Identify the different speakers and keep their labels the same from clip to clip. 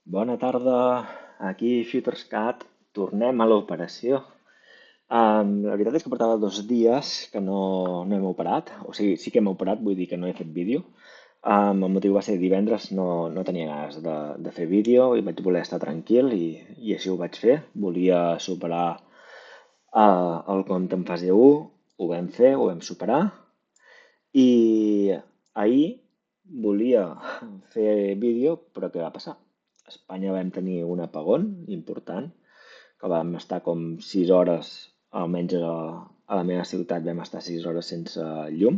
Speaker 1: Bona tarda, aquí FuturesCat, tornem a l'operació. La veritat és que portava 2 dies que no hem operat, o sigui, sí que hem operat, vull dir que no he fet vídeo. El motiu va ser divendres, no tenia ganes de fer vídeo i vaig voler estar tranquil i així ho vaig fer. Volia superar el compte en fase 1, ho vam fer, ho vam superar i ahir volia fer vídeo, però què va passar? A Espanya vam tenir un apagón important, que vam estar com 6 hores, almenys a la meva ciutat vam estar 6 hores sense llum.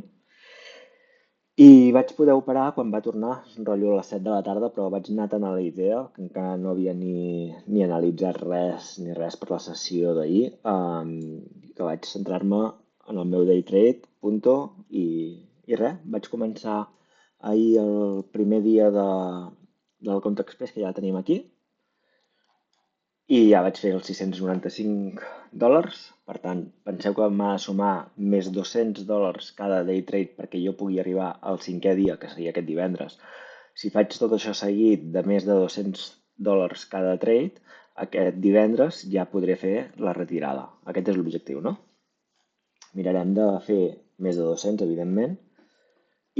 Speaker 1: I vaig poder operar quan va tornar, rotllo a les 7 de la tarda, però vaig anar tan a la idea que encara no havia ni analitzat res ni res per la sessió d'ahir, que vaig centrar-me en el meu day trade, punto, i res, vaig començar ahir el primer dia del compte express que ja tenim aquí, i ja vaig fer els $695. Per tant, penseu que m'ha de sumar més $200 cada day trade perquè jo pugui arribar al 5è dia, que seria aquest divendres. Si faig tot això seguit de més de $200 cada trade, aquest divendres ja podré fer la retirada. Aquest és l'objectiu, no? Mirarem de fer més de 200, evidentment.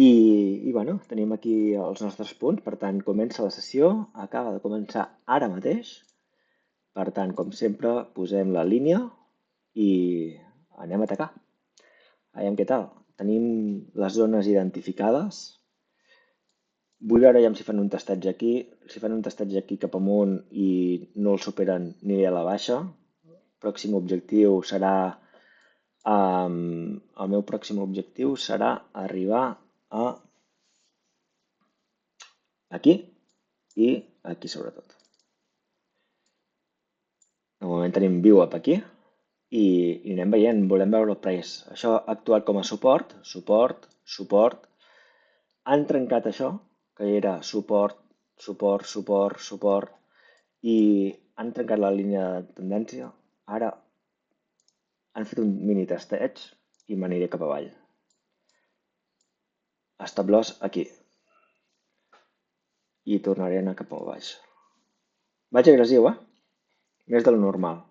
Speaker 1: I bueno, tenim aquí els nostres punts. Per tant, comença la sessió, acaba de començar ara mateix. Per tant, com sempre, posem la línia i anem a atacar. Aviam què tal. Tenim les zones identificades. Vull veure si fan un testatge aquí. Si fan un testatge aquí cap amunt i no el superen, aniré a la baixa. Pròxim objectiu serà... el meu pròxim objectiu serà arribar a aquí i aquí sobretot. De moment tenim VWAP aquí i anem veient, volem veure el price. Això ha actuat com a suport, suport, suport. Han trencat això, que era suport, suport, suport, suport, i han trencat la línia de tendència. Ara han fet un mini testeig i m'aniré cap avall. Stop loss aquí. I tornaré a anar cap a baix. Vaig agressiu, Més del normal.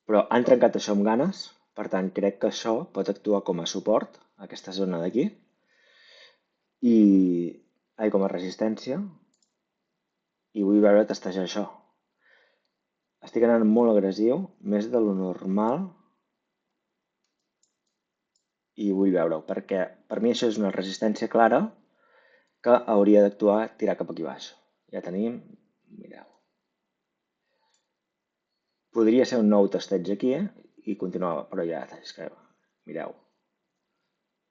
Speaker 1: Però han trencat això amb ganes, per tant crec que això pot actuar com a suport, aquesta zona d'aquí, i com a resistència, i vull veure testejar això. Estic anant molt agressiu, més de lo normal, i vull veure-ho, perquè per mi això és una resistència clara que hauria d'actuar tirar cap aquí baix. Ja tenim, mireu. Podria ser un nou testeig aquí, i continuar, però ja, és que, mireu,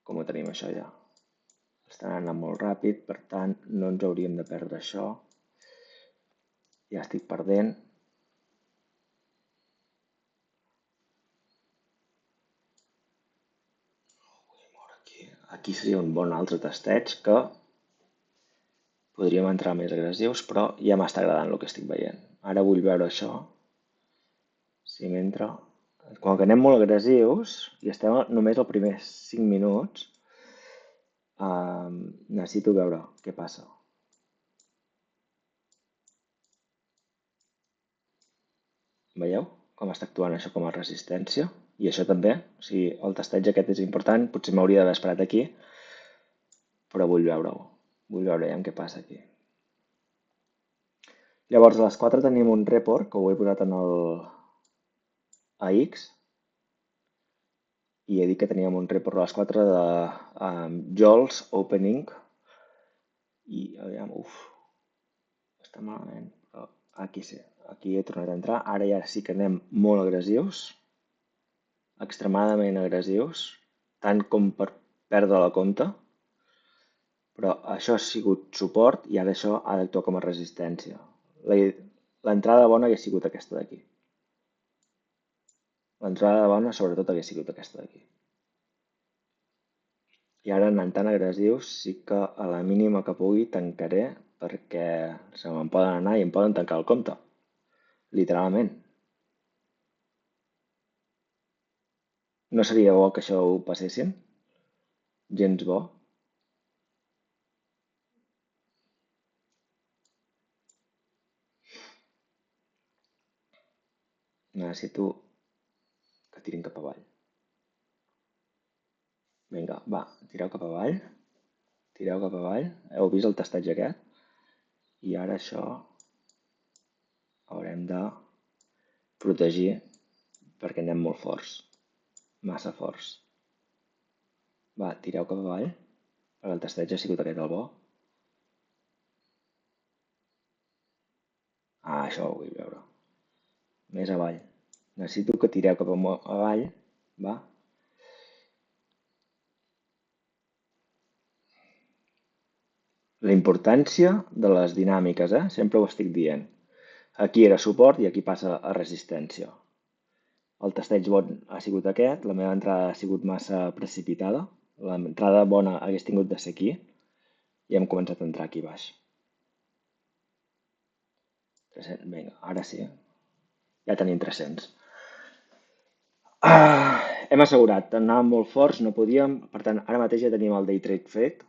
Speaker 1: com ho tenim això ja. Estan anant molt ràpid, per tant, no ens hauríem de perdre això. Ja estic perdent. Aquí seria un bon altre testeig que podríem entrar més agressius, però ja m'està agradant el que estic veient. Ara vull veure això. Si m'entra... Quan que anem molt agressius, i estem només els primers 5 minuts, necessito veure què passa. Veieu com està actuant això com a resistència? I això també, o sigui, el testeig aquest és important, potser m'hauria d'haver esperat aquí, però vull veure-ho. Vull veure ja què passa aquí. Llavors, a les 4 tenim un report, que ho he posat en el AX, i he dit que teníem un report a les 4 de Joel's Opening, i aviam, està malament, però aquí sí, aquí he tornat a entrar, ara ja sí que anem molt agressius, extremadament agressius, tant com per perdre la compte, però això ha sigut suport i ara això ha d'actuar com a resistència. L'entrada bona hauria sigut aquesta d'aquí. L'entrada bona sobretot hauria sigut aquesta d'aquí. I ara anant tan agressius sí que a la mínima que pugui tancaré perquè se me'n poden anar i em poden tancar el compte. Literalment. No seria bo que això ho passessin? Gens bo. necessito que tirin cap avall. Vinga, va, tireu cap avall. Tireu cap avall. Heu vist el tasteig aquest? I ara això haurem de protegir perquè anem molt forts. Massa forts. Va, tireu cap avall, perquè el tasteig ha sigut aquest el bo. Ah, això ho vull veure. Més avall. Necessito que tireu cap avall, va? La importància de les dinàmiques, Sempre ho estic dient. Aquí era suport i aquí passa a resistència. El tasteig bon ha sigut aquest, la meva entrada ha sigut massa precipitada. L'entrada bona hagués tingut de ser aquí i hem començat a entrar aquí baix. 300, vinga, ara sí. Ja tenim 300. Hem assegurat, anàvem molt forts, no podíem, per tant, ara mateix ja tenim el day trade fet.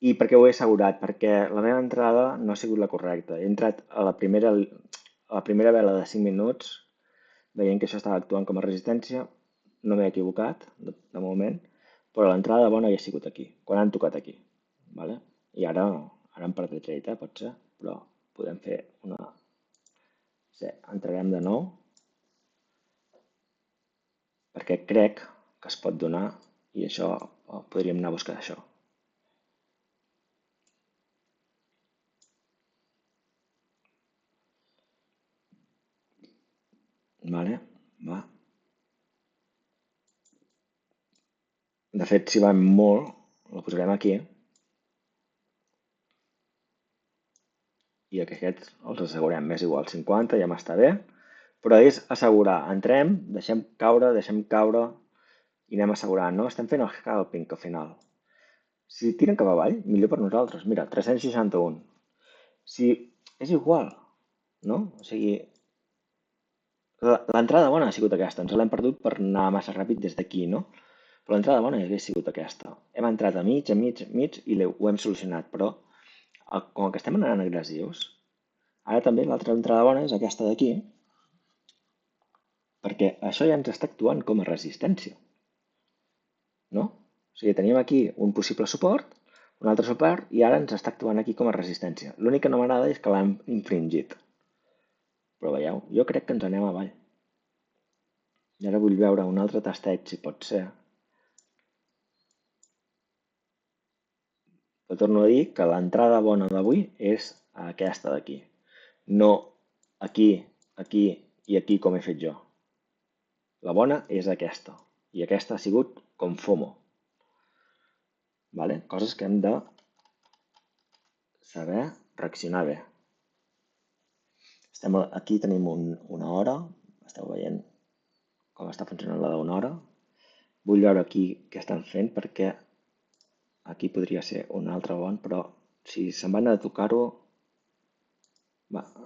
Speaker 1: I per què ho he assegurat? Perquè la meva entrada no ha sigut la correcta. He entrat a la primera vela de 5 minuts, veient que això estava actuant com a resistència, no m'he equivocat, de moment, però l'entrada bona hauria sigut aquí, quan han tocat aquí. Vale? I ara em perdré trade, pot ser, però podem fer una... Sí, entrarem de nou, perquè crec que es pot donar i això podríem anar a buscar això. Vale, va. De fet, si va molt, la posarem aquí. I aquests els assegurem, m'és igual, 50, ja m'està bé. Però és assegurar, entrem, deixem caure i anem assegurant, no? Estem fent el scalping al final. Si tiren cap avall, millor per nosaltres. Mira, 361. Si és igual, no? O sigui, l'entrada bona ha sigut aquesta. Ens l'hem perdut per anar massa ràpid des d'aquí, no? Però l'entrada bona hauria sigut aquesta. Hem entrat a mig i ho hem solucionat, però com que estem anant agressius, ara també l'altra entrada bona és aquesta d'aquí, perquè això ja ens està actuant com a resistència, no? O sigui, teníem aquí un possible suport, un altre suport, i ara ens està actuant aquí com a resistència. L'únic que no m'agrada és que l'hem infringit. Però veieu, jo crec que ens anem avall. I ara vull veure un altre tasteig, si pot ser. Però torno a dir que l'entrada bona d'avui és aquesta d'aquí. No aquí, aquí i aquí com he fet jo. La bona és aquesta. I aquesta ha sigut com FOMO. Vale? Coses que hem de saber reaccionar bé. Aquí tenim una hora. Esteu veient com està funcionant la d'una hora. Vull veure aquí què estan fent perquè aquí podria ser un altre bon, però si se'n van a tocar-ho,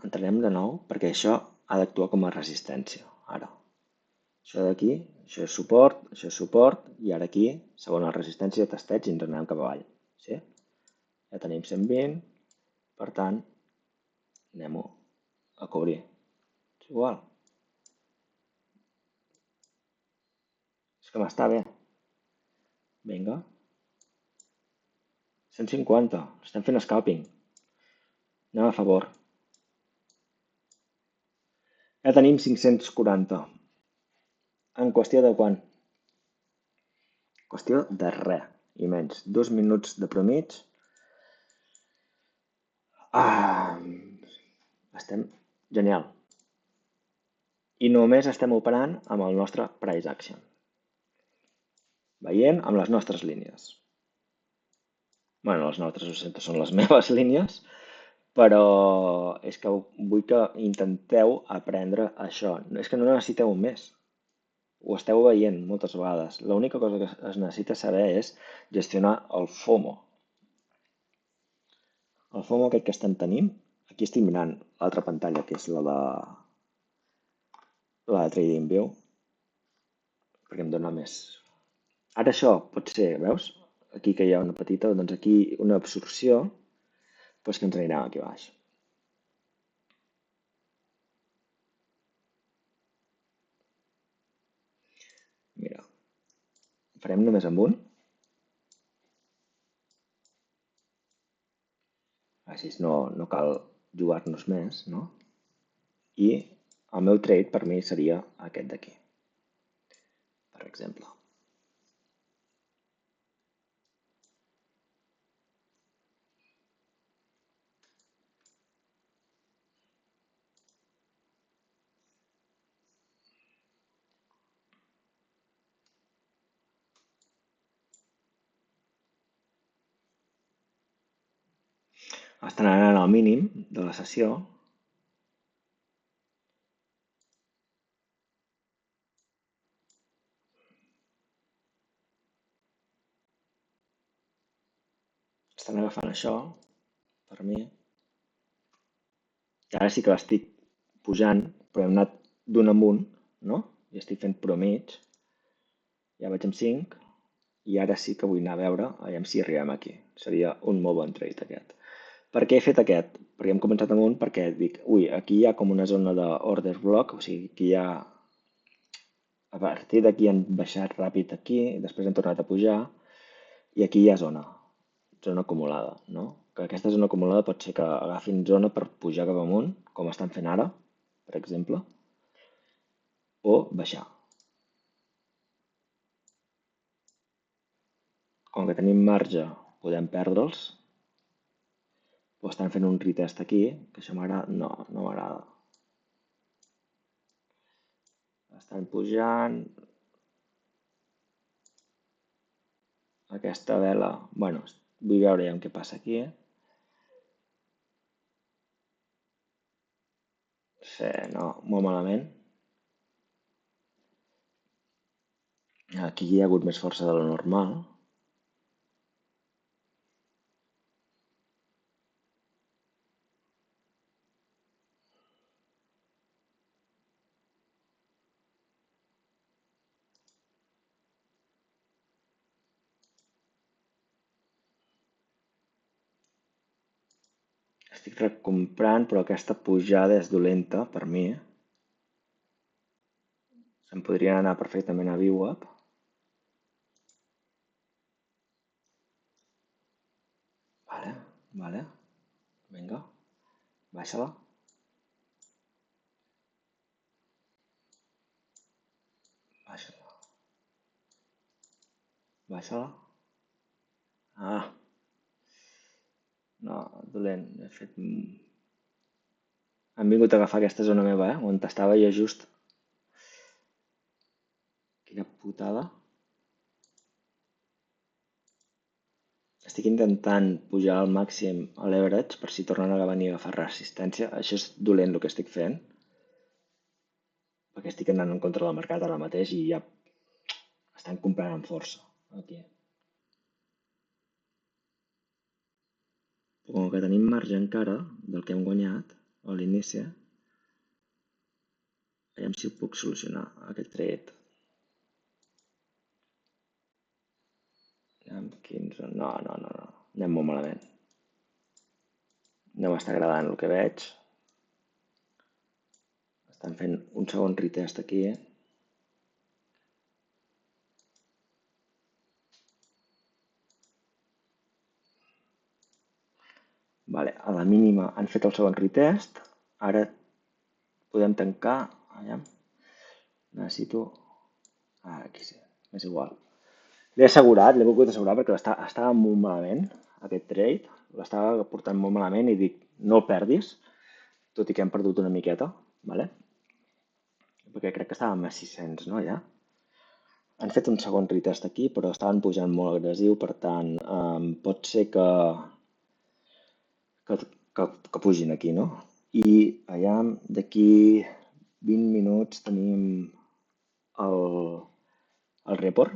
Speaker 1: entrarem de nou perquè això ha d'actuar com a resistència. Ara, això d'aquí, això és suport, i ara aquí, segons la resistència de tasteig, ens anem cap avall. Sí? Ja tenim 120, per tant, anem-ho a cobrir. És igual. És que m'està bé. Vinga. 150. Estem fent scalping. Anem a favor. Ja tenim 540. En qüestió de quan? Qüestió de res i menys. 2 minuts de promig. Estem genial. I només estem operant amb el nostre price action. Veient amb les nostres línies. Bueno, les nostres, ho sento, són les meves línies, però és que vull que intenteu aprendre això. És que no necessiteu més. Ho esteu veient moltes vegades. L'única cosa que es necessita saber és gestionar el FOMO. El FOMO aquest que estem tenint, aquí estic mirant l'altra pantalla, que és la de TradingView, perquè em dona més. Ara això pot ser, veus? Aquí que hi ha una petita, doncs aquí una absorció, doncs que ens anirà aquí baix. Farem només amb un. Així no cal jugar-nos més, no? I el meu trade per mi seria aquest d'aquí, per exemple. Estan anant al mínim de la sessió. Estan agafant això, per mi. I ara sí que l'estic pujant, però hem anat d'un amunt, no? I estic fent pro mig. Ja vaig amb 5. I ara sí que vull anar a veure, aviam si arribem aquí. Seria un molt bon trade aquest. Per què he fet aquest? Perquè hem començat amunt perquè dic, ui, aquí hi ha com una zona d'order block, o sigui, aquí hi ha... A partir d'aquí han baixat ràpid aquí, després han tornat a pujar, i aquí hi ha zona acumulada, no? Que aquesta zona acumulada pot ser que agafin zona per pujar cap amunt, com estan fent ara, per exemple, o baixar. Com que tenim marge, podem perdre'ls, o estan fent un retest aquí, que això m'agrada, no m'agrada. Estan pujant. Aquesta vela, bueno, vull veure ja què passa aquí. Sí, no, molt malament. Aquí hi ha hagut més força de lo normal. Estic recomprant, però aquesta pujada és dolenta per mi. Se'n podria anar perfectament a VWAP. Vale. Vinga, baixa-la. Baixa-la. Ah, no, dolent. He fet... Han vingut a agafar aquesta zona meva, on estava jo just. Quina putada. Estic intentant pujar al màxim a l'average per si tornen a venir a agafar resistència. Això és dolent el que estic fent. Perquè estic anant en contra del mercat ara mateix i ja estan comprant amb força. Aquí. Però com que tenim marge encara del que hem guanyat a l'inici, veiem si puc solucionar aquest trade. Anem 15, no, anem molt malament. No m'està agradant el que veig. Estan fent un segon retest aquí. Vale, a la mínima han fet el segon retest. Ara podem tancar. Aviam. Necessito... aquí sí, és igual. L'he assegurat, l'he volgut assegurar perquè estava molt malament, aquest trade. L'estava portant molt malament i dic, no el perdis, tot i que hem perdut una miqueta, vale? Perquè crec que estàvem a 600, no, ja? Han fet un segon retest aquí, però estaven pujant molt agressiu, per tant, pot ser que pugin aquí, no? I allà d'aquí 20 minuts tenim el report.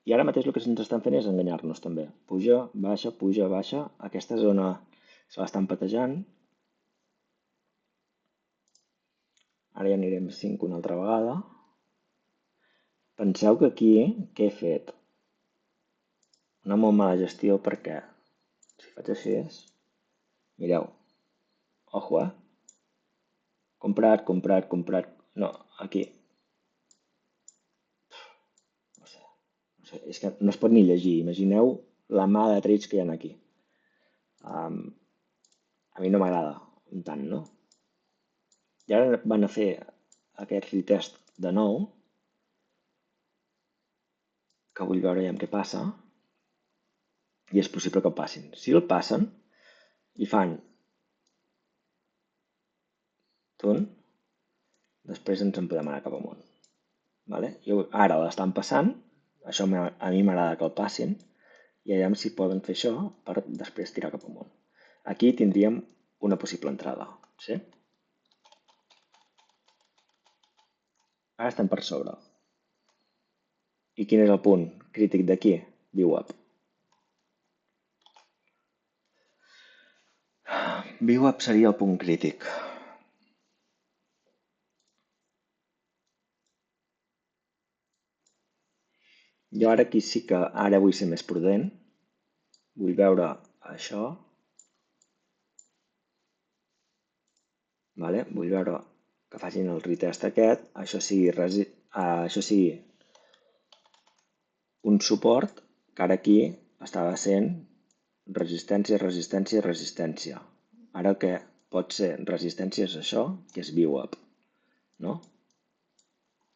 Speaker 1: I ara mateix el que ens estan fent és enganyar-nos també. Puja, baixa. Aquesta zona se l'estan patejant. Ara ja anirem 5 una altra vegada. Penseu que aquí, què he fet? Una molt mala gestió perquè, si faig així, mireu, ojo, comprat, no, aquí, no És que no es pot ni llegir. Imagineu la mà de trets que hi ha aquí. A mi no m'agrada un tant, no? I ara van a fer aquest retest de nou, que vull veure què passa, i és possible que el passin. Si el passen i fan tun, després ens en podem anar cap amunt. Vale? Ara l'estan passant, això a mi m'agrada que el passin, i aviam si poden fer això per després tirar cap amunt. Aquí tindríem una possible entrada. Sí? Ara estem per sobre. I quin és el punt crític d'aquí? VWAP. VWAP seria el punt crític. Jo ara aquí sí que ara vull ser més prudent. Vull veure això. Vale? Vull veure que facin el retest aquest. Això sigui un suport que ara aquí estava sent resistència, resistència, resistència. Ara el que pot ser resistència és això, que és VWAP. No?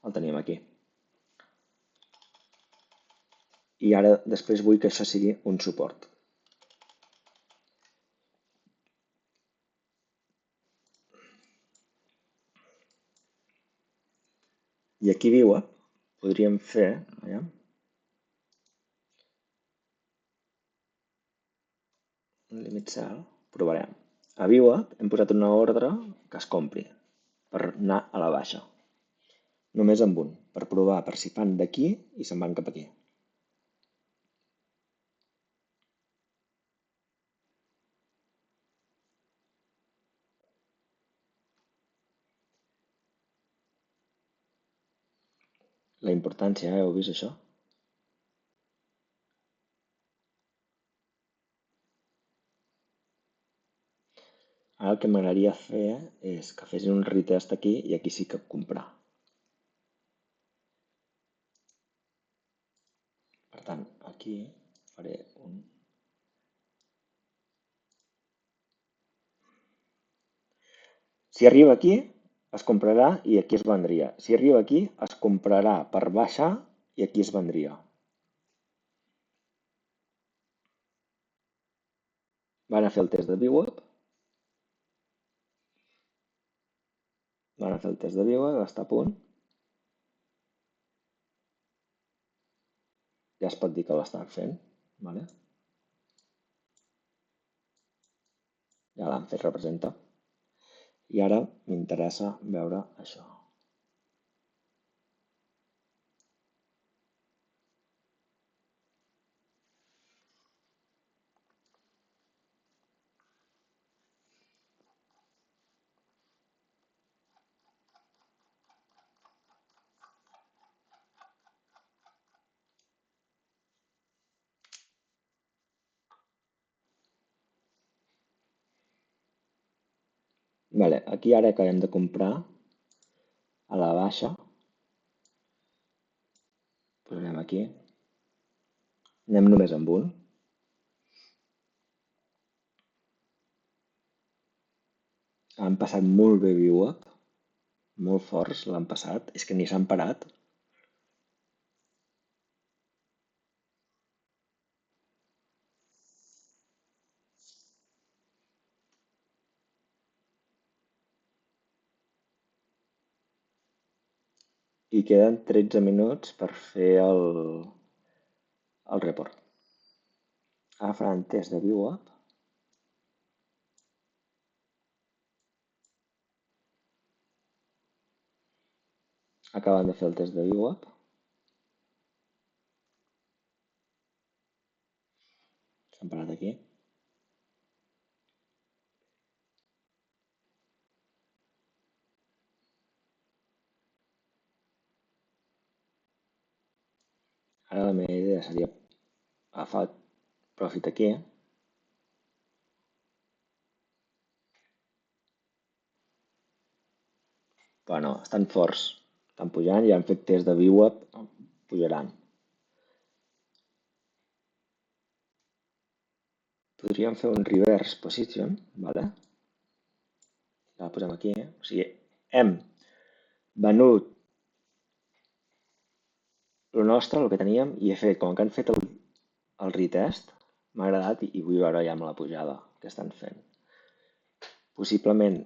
Speaker 1: El tenim aquí. I ara després vull que això sigui un suport. I aquí VWAP podríem fer, un límit cel, provarem. A VWAP hem posat una ordre que es compri per anar a la baixa. Només amb un, per provar per si fan d'aquí i se'n van cap aquí. La importància, heu vist això? Ara el que m'agradaria fer és que fessin un retest aquí i aquí sí que comprar. Per tant, aquí faré un... Si arriba aquí, es comprarà i aquí es vendria. Si arriba aquí, es comprarà per baixar i aquí es vendria. Van a fer el test de VWAP. Van a fer el test de VWAP, està a punt. Ja es pot dir que l'estan fent. Vale? Ja l'han fet representa. I ara m'interessa veure això. Vale, aquí ara que hem de comprar a la baixa, posarem aquí, anem només amb un. Han passat molt bé VWAP, molt forts l'han passat, és que ni s'han parat. I queden 13 minuts per fer el report. Ara faran test de VWAP. Acaben de fer el test de VWAP. S'han parat aquí. Ara la meva idea seria agafar profit aquí. Però no, estan forts. Estan pujant, ja han fet test de VWAP, pujaran. podríem fer un reverse position, vale? La posem aquí, o sigui, hem venut el nostre, el que teníem, i he fet, com que han fet el retest, m'ha agradat i vull veure ja amb la pujada que estan fent. Possiblement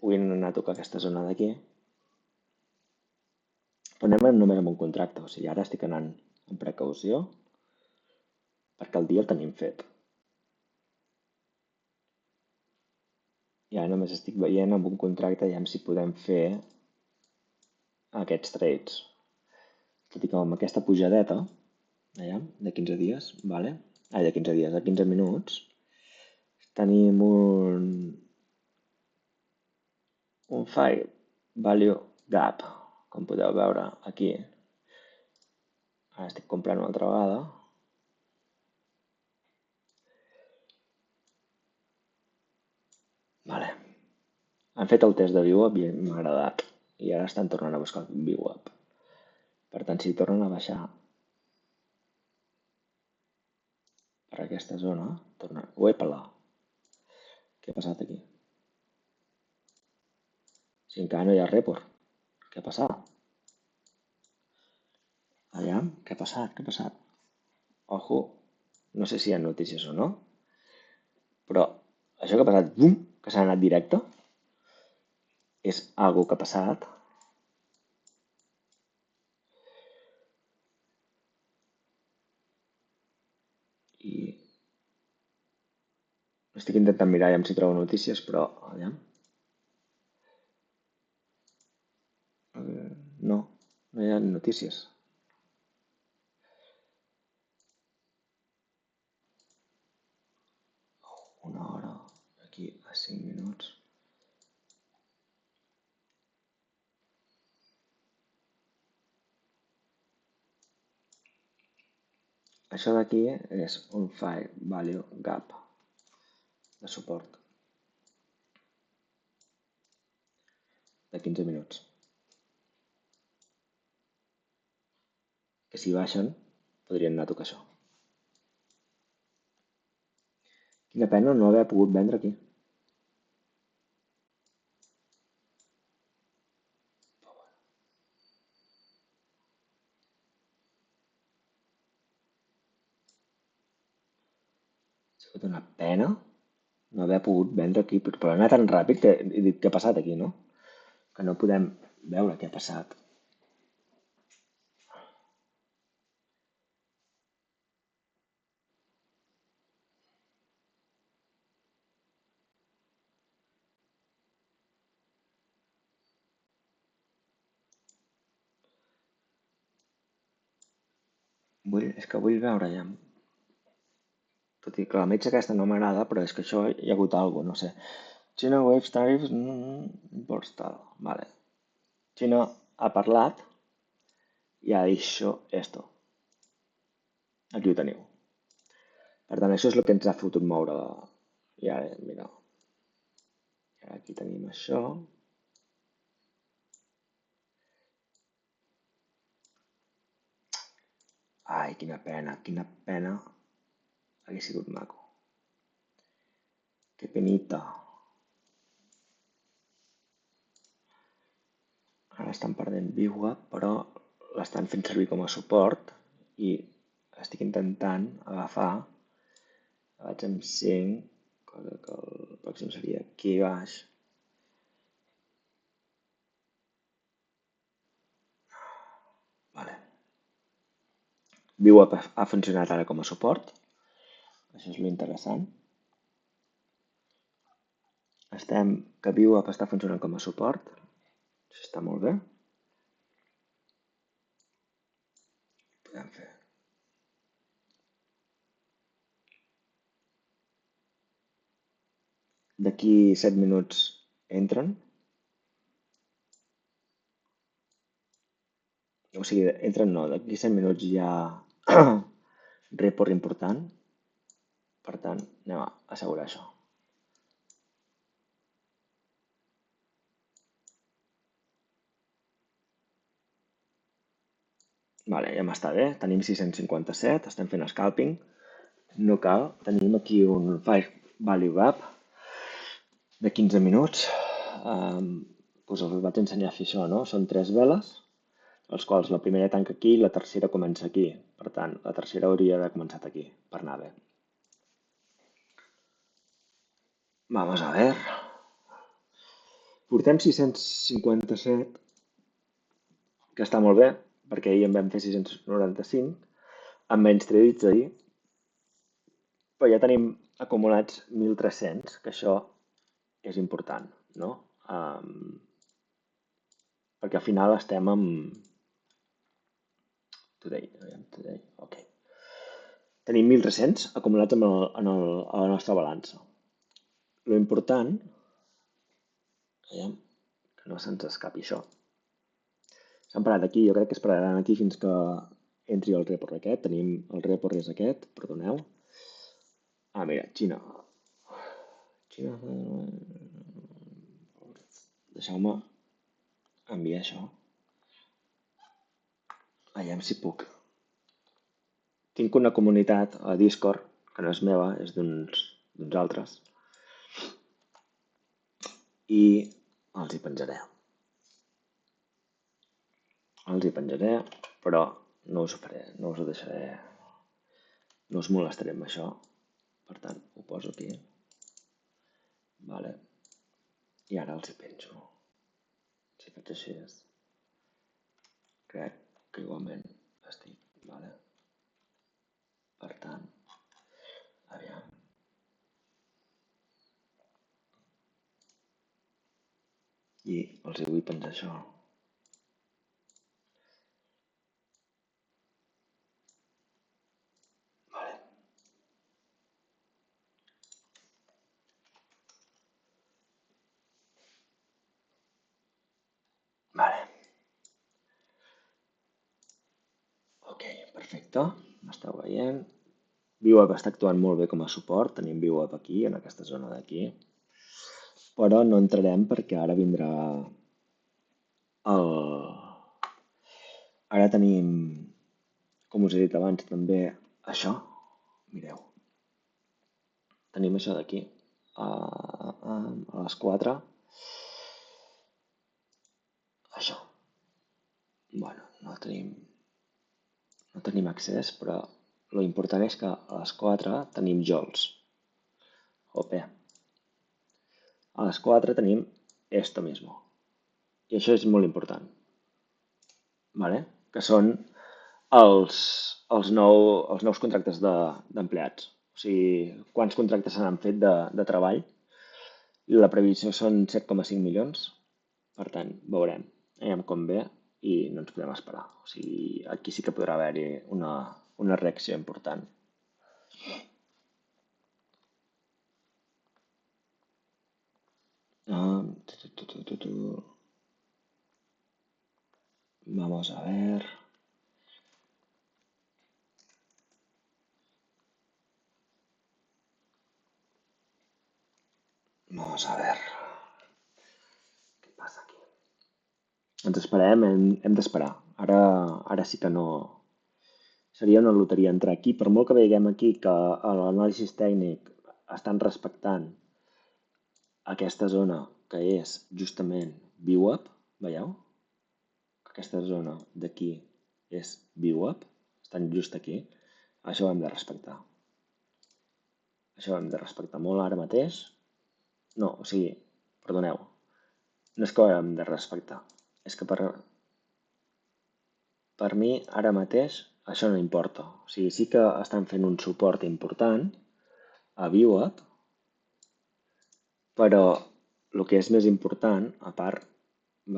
Speaker 1: puguin anar a tocar aquesta zona d'aquí, però anem només amb un contracte, o sigui, ara estic anant amb precaució perquè el dia el tenim fet. I ara només estic veient amb un contracte ja si podem fer aquests trades. Tot i que amb aquesta pujadeta, de 15 dies, vale? De 15 dies, de 15 minuts, tenim un fair value gap, com podeu veure aquí. Ara estic comprant una altra vegada. Vale. Han fet el test de VWAP i m'ha agradat. I ara estan tornant a buscar el VWAP. Per tant, si tornen a baixar per aquesta zona, tornen... Uepala! Què ha passat aquí? Si encara no hi ha report. Què ha passat? Aviam, què ha passat? Què ha passat? Ojo, no sé si hi ha notícies o no, però això que ha passat, bum, que s'ha anat directe, és algo que ha passat. I estic intentant mirar si trobo notícies, però aviam. No, no hi ha notícies. Una hora, aquí a 5 minuts. Això d'aquí és un fair value gap de suport de 15 minuts. Que si baixen, podrien anar a tocar això. Quina pena no haver pogut vendre aquí. Ha sigut una pena no haver pogut vendre aquí, però anar tan ràpid que he dit què ha passat aquí, no? Que no podem veure què ha passat. És que vull veure ja. Tot i que la metge aquesta no m'agrada, però és que això hi ha hagut alguna cosa, no sé. China waves tariffs, imports tal. Vale. Xina ha parlat i ha dit esto. Aquí ho teniu. Per tant, això és el que ens ha fotut moure. I ara, mira. Aquí tenim això. Ai, quina pena, quina pena. Hauria sigut maco. Que penita. Ara estan perdent VWAP, però l'estan fent servir com a suport i estic intentant agafar. Vaig amb 5, cosa que el pròxim seria aquí baix. Vale. VWAP ha funcionat ara com a suport. Això és l'interessant. Que VWAP està funcionant com a suport. Això està molt bé. Podem fer. D'aquí 7 minuts entren. O sigui, entren no, d'aquí 7 minuts hi ha report important. Per tant, anem a assegurar això. Vale, ja m'està bé. Tenim 657, estem fent scalping. No cal. Tenim aquí un Fire Value Gap de 15 minuts. Us vaig ensenyar a fer això, no? Són 3 veles, els quals la primera tanca aquí i la tercera comença aquí. Per tant, la tercera hauria de començar aquí, per anar bé. Vamos a ver. Portem 657, que està molt bé, perquè ahir en vam fer 695, amb menys trades d'ahir, però ja tenim acumulats 1.300, que això és important, no? Perquè al final estem amb... Today, ok. Tenim 1.300 acumulats a la nostra balança. Lo important, que no se'ns escapi això. S'han parat aquí, jo crec que es pararan aquí fins que entri el report aquest. Tenim el report és aquest, perdoneu. Mira, Xina. Deixeu-me enviar això. Aviam si puc. Tinc una comunitat a Discord, que no és meva, és d'uns altres. I els hi penjaré. Però no us ho faré, no us ho deixaré, no us molestaré amb això. Per tant, ho poso aquí. Vale. I ara els hi penjo. Si faig així, crec que igualment estic. Vale. Per tant, aviam. I els hi vull penjar això. Vale. Ok, perfecte. M'esteu veient. ViewWeb està actuant molt bé com a suport. Tenim ViewWeb aquí, en aquesta zona d'aquí. Però no entrarem perquè ara vindrà el... Ara tenim, com us he dit abans, també això. Mireu. Tenim això d'aquí. A les 4. Això. Bueno, no tenim accés, però lo important és que a les 4 tenim JOLs. OP. A les 4 tenim esto mismo. I això és molt important. Vale? Que són els nous contractes d'empleats. O sigui, quants contractes s'han fet de treball. I la previsió són 7,5 milions. Per tant, veurem com ve i no ens podem esperar. O sigui, aquí sí que podrà haver-hi una reacció important. Vamos a ver. Vamos a ver. Què passa aquí? Ens esperem, hem d'esperar. Ara sí que no... Seria una loteria entrar aquí. Per molt que veiem aquí que a l'anàlisi tècnic estan respectant aquesta zona que és justament ViewUp, veieu? Aquesta zona d'aquí és ViewUp, estan just aquí. Això ho hem de respectar. Això ho hem de respectar molt ara mateix. No, o sigui, perdoneu, no és que ho hem de respectar, és que per mi ara mateix això no importa. O sigui, sí que estan fent un suport important a ViewUp, però el que és més important, a part,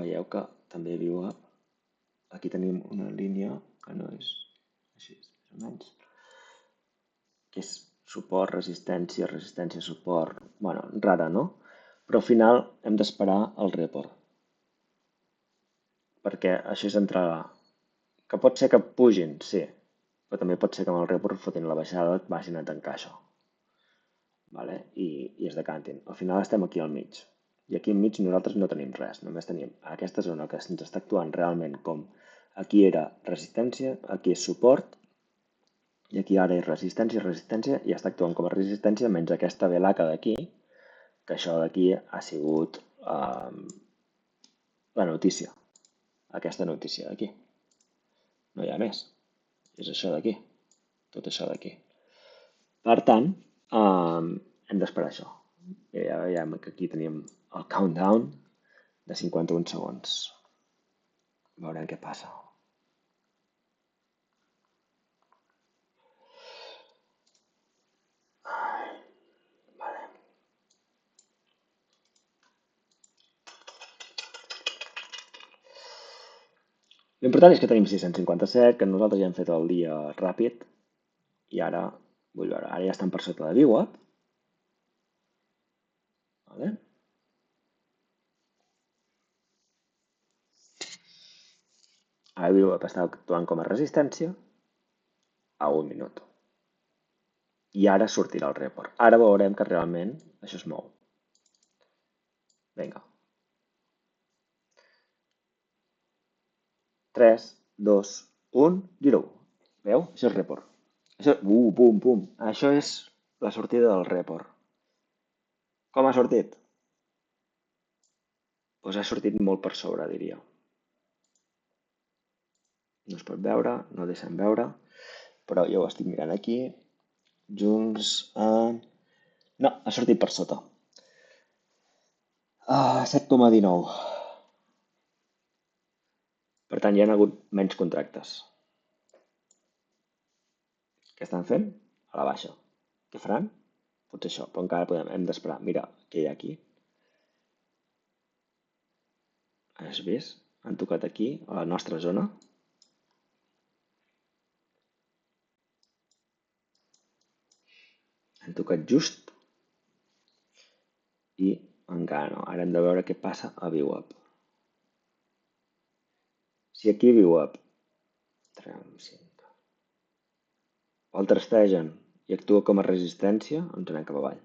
Speaker 1: veieu que també ViewUp, aquí tenim una línia que no és així, més o menys, que és suport, resistència, resistència, suport, bueno, rara, no? Però al final hem d'esperar el report. Perquè això és entrar... Que pot ser que pugin, sí, però també pot ser que amb el report fotin la baixada et vagin a tancar això. Vale? I es decantin. Al final estem aquí al mig. I aquí al mig nosaltres no tenim res. Només tenim aquesta zona que ens està actuant realment com aquí era resistència, aquí és suport I aquí ara és resistència, resistència, i està actuant com a resistència, menys aquesta velaca d'aquí, que això d'aquí ha sigut la notícia, aquesta notícia d'aquí. No hi ha més. És això d'aquí, tot això d'aquí. Per tant, hem d'esperar això. I ja veiem que aquí tenim el countdown de 51 segons. Veurem què passa. Vale. L'important és que tenim 657, que nosaltres ja hem fet el dia ràpid, i ara, vull veure, ara ja estan per sota de VWAP. Vale? Ara VWAP està actuant com a resistència a 1 minut. I ara sortirà el report. Ara veurem que realment això es mou. Vinga. 3, 2, 1, giro. Veu? Això és report. Això, pum, pum. Això és la sortida del report. Com ha sortit? Doncs ha sortit molt per sobre, diria. No es pot veure, no deixen veure, però jo ho estic mirant aquí. Junts a... No, ha sortit per sota. 7,19. Per tant, hi ha hagut menys contractes. Què estan fent? A la baixa. Què faran? Potser això, però encara hem d'esperar. Mira què hi ha aquí. Has vist? Han tocat aquí, a la nostra zona. Han tocat just i encara no. Ara hem de veure què passa a VWAP. Si aquí VWAP el trastegen i actua com a resistència, ens anem cap avall.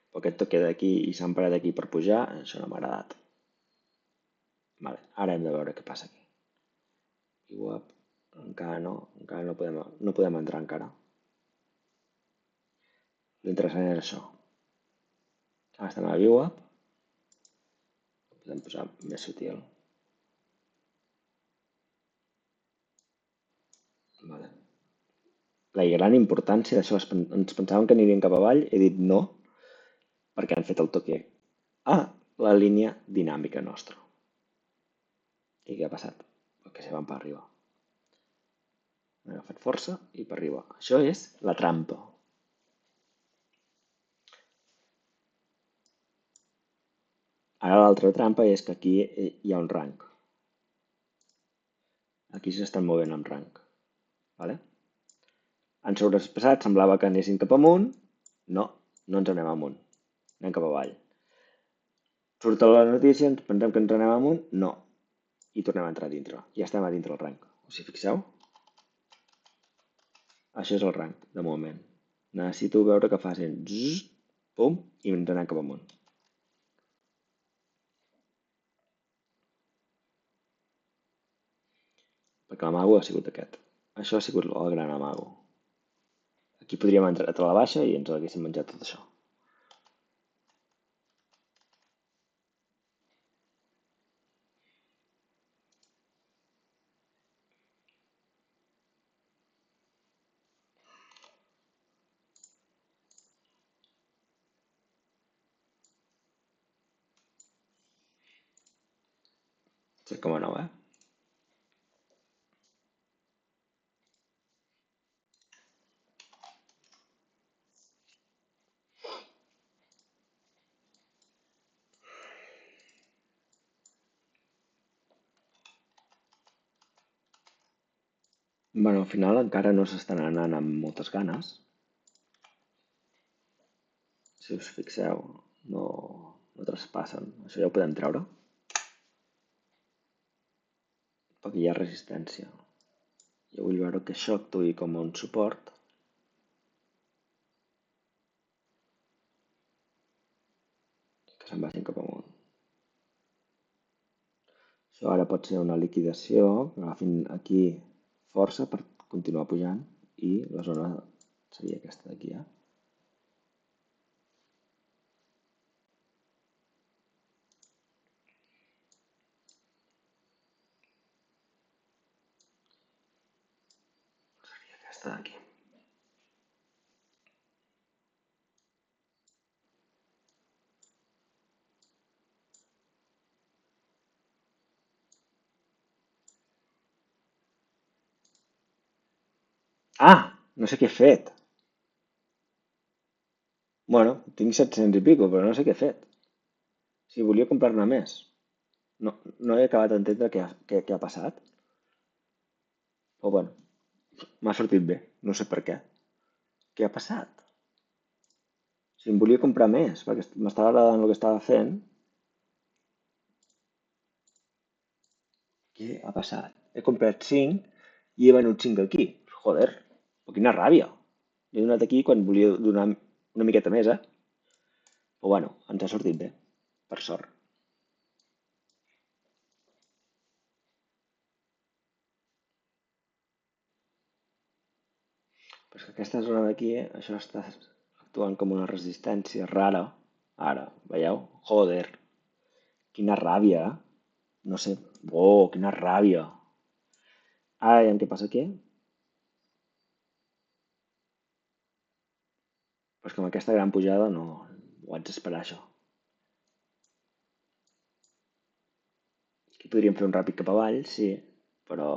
Speaker 1: Però aquest toque d'aquí i s'han parat aquí per pujar, això no m'ha agradat. Vale, ara hem de veure què passa aquí. VWAP, encara no podem entrar encara. L'interessant és això. Ara estem a VWAP. Podem posar més sutil. Vale. La gran importància d'això, ens pensàvem que anirien cap avall, he dit no, perquè han fet el toque a la línia dinàmica nostra. I què ha passat? Perquè se van per arriba. Han agafat força i per arriba. Això és la trampa. Ara l'altra trampa és que aquí hi ha un rang. Aquí s'estan movent amb rang. Vale? Han sobrepassat, semblava que anessin cap amunt. No, no ens anem amunt. Anem cap avall. Surt a la notícia, ens pensem que ens anem amunt. No. I tornem a entrar dintre. Ja estem a dintre el rang. Us hi fixeu? Això és el rang, de moment. Necessito veure que facin zzz, pum, i ens anem cap amunt. Perquè l'amago ha sigut aquest. Això ha sigut el gran amago. Aquí podríem entrar a la baixa i ens haguéssim menjat tot això. Sí, com a nou, Bueno, al final encara no s'estan anant amb moltes ganes. Si us fixeu, no traspassen. Això ja ho podem treure. Perquè hi ha resistència. Jo vull veure que això actuï com un suport. se'n vagin cap amunt. Això ara pot ser una liquidació, que agafin aquí força per continuar pujant i la zona seria aquesta d'aquí, Seria aquesta d'aquí. Ah! No sé què he fet. Bueno, tinc 700 i pico, però no sé què he fet. Si volia comprar-ne més. No, no he acabat d'entendre què ha passat. Però bueno, m'ha sortit bé. No sé per què. Què ha passat? Si em volia comprar més, perquè m'estava agradant el que estava fent. Què ha passat? He comprat 5 i he venut 5 aquí. Joder, però quina ràbia. He donat aquí quan volia donar una miqueta més, eh? Però bueno, ens ha sortit bé, per sort. Però és que aquesta zona d'aquí, això està actuant com una resistència rara. Ara, veieu? Joder, quina ràbia, eh? No sé. Oh, quina ràbia. Ara, i què passa aquí? Però és que amb aquesta gran pujada no ho haig d'esperar, això. Aquí podríem fer un ràpid cap avall, sí, però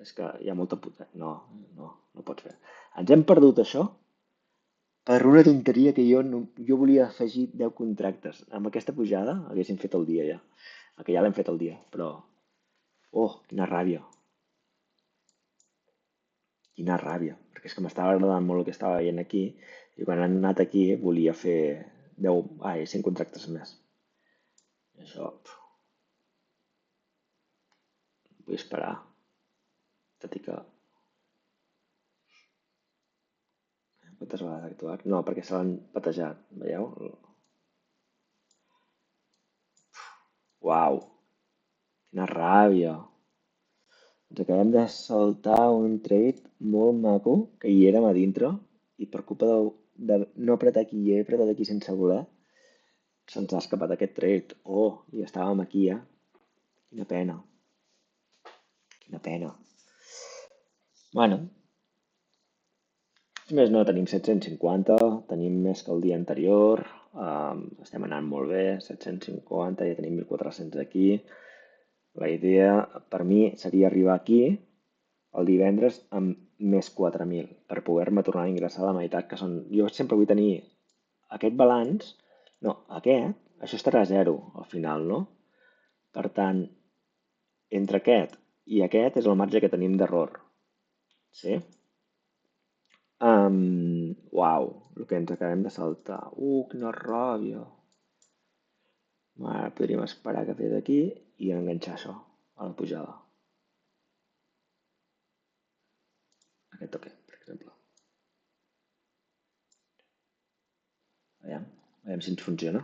Speaker 1: és que hi ha molta puta. No, no, no pots fer. Ens hem perdut això per una tonteria que jo volia afegir 10 contractes. Amb aquesta pujada haguéssim fet el dia ja. Que ja l'hem fet el dia, però... Oh, quina ràbia. Quina ràbia. Perquè és que m'estava agradant molt el que estava veient aquí i quan han anat aquí volia fer 100 contractes més. I això, vull esperar. Tot i que... Quantes vegades ha actuat? No, perquè se l'han patejat, veieu? Uau, quina ràbia. Ens acabem de saltar un trade molt maco que hi érem a dintre i per culpa de no apretar aquí i he apretat aquí sense voler, se'ns ha escapat aquest trade. Oh, i estàvem aquí, eh? Quina pena, quina pena. Bueno, si més no, tenim 750, tenim més que el dia anterior, estem anant molt bé, 750, ja tenim 1.400 aquí. La idea per mi seria arribar aquí el divendres amb més 4.000 per poder-me tornar a ingressar la meitat, que són... Jo sempre vull tenir aquest balanç, no, això estarà a zero al final, no? Per tant, entre aquest és el marge que tenim d'error, sí? Uau, el que ens acabem de saltar. Quina ràbia. Ara podríem esperar que fes aquí i enganxar això a la pujada. Aquest toque, per exemple. Aviam, aviam si ens funciona.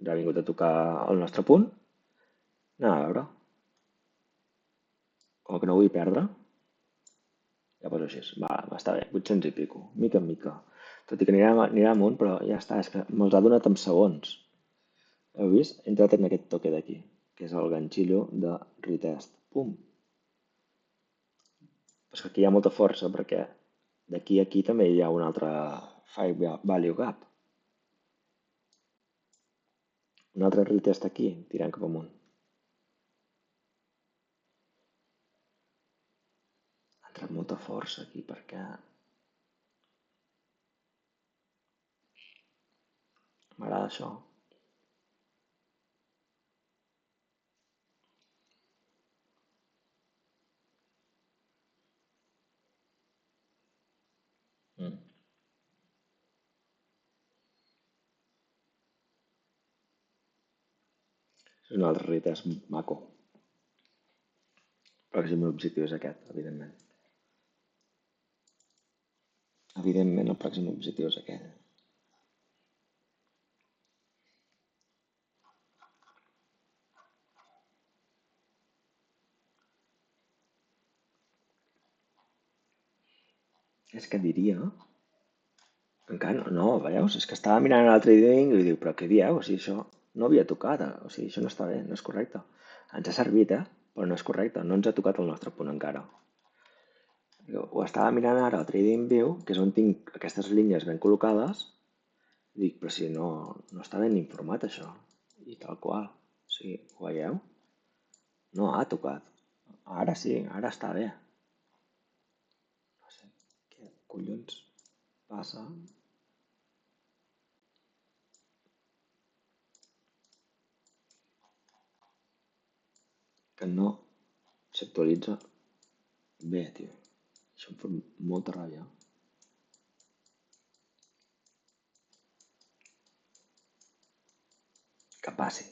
Speaker 1: Ja ha vingut a tocar el nostre punt. Anem a veure. Com que no vull perdre, ja poso així. Va, està bé, 800 i pico, mica en mica. Tot i que anirà amunt, però ja està, és que me'ls ha donat en segons. Heu vist? He entrat en aquest toque d'aquí, que és el ganxillo de retest. Pum. Però és que aquí hi ha molta força perquè d'aquí a aquí també hi ha un altre Five Value Gap. Un altre retest aquí, tirant cap amunt. Ha entrat molta força aquí perquè m'agrada això. Mm. És un altre retest maco. Però el meu objectiu és aquest, evidentment. Evidentment, el pròxim objectiu és aquest. És que diria... Encara no, no, veus? És que estava mirant el trading i li dic, però què dieu? O sigui, això no havia tocat, o sigui, això no està bé, no és correcte. Ens ha servit, però no és correcte, no ens ha tocat el nostre punt encara. Ho estava mirant ara al TradingView, que és on tinc aquestes línies ben col·locades, i dic, però si no, no està ben informat això. I tal qual. O sigui, ho veieu? No ha tocat. Ara sí, ara està bé. No sé què collons passa. Que no s'actualitza bé, tio. Això em fa molta ràbia. Que passi.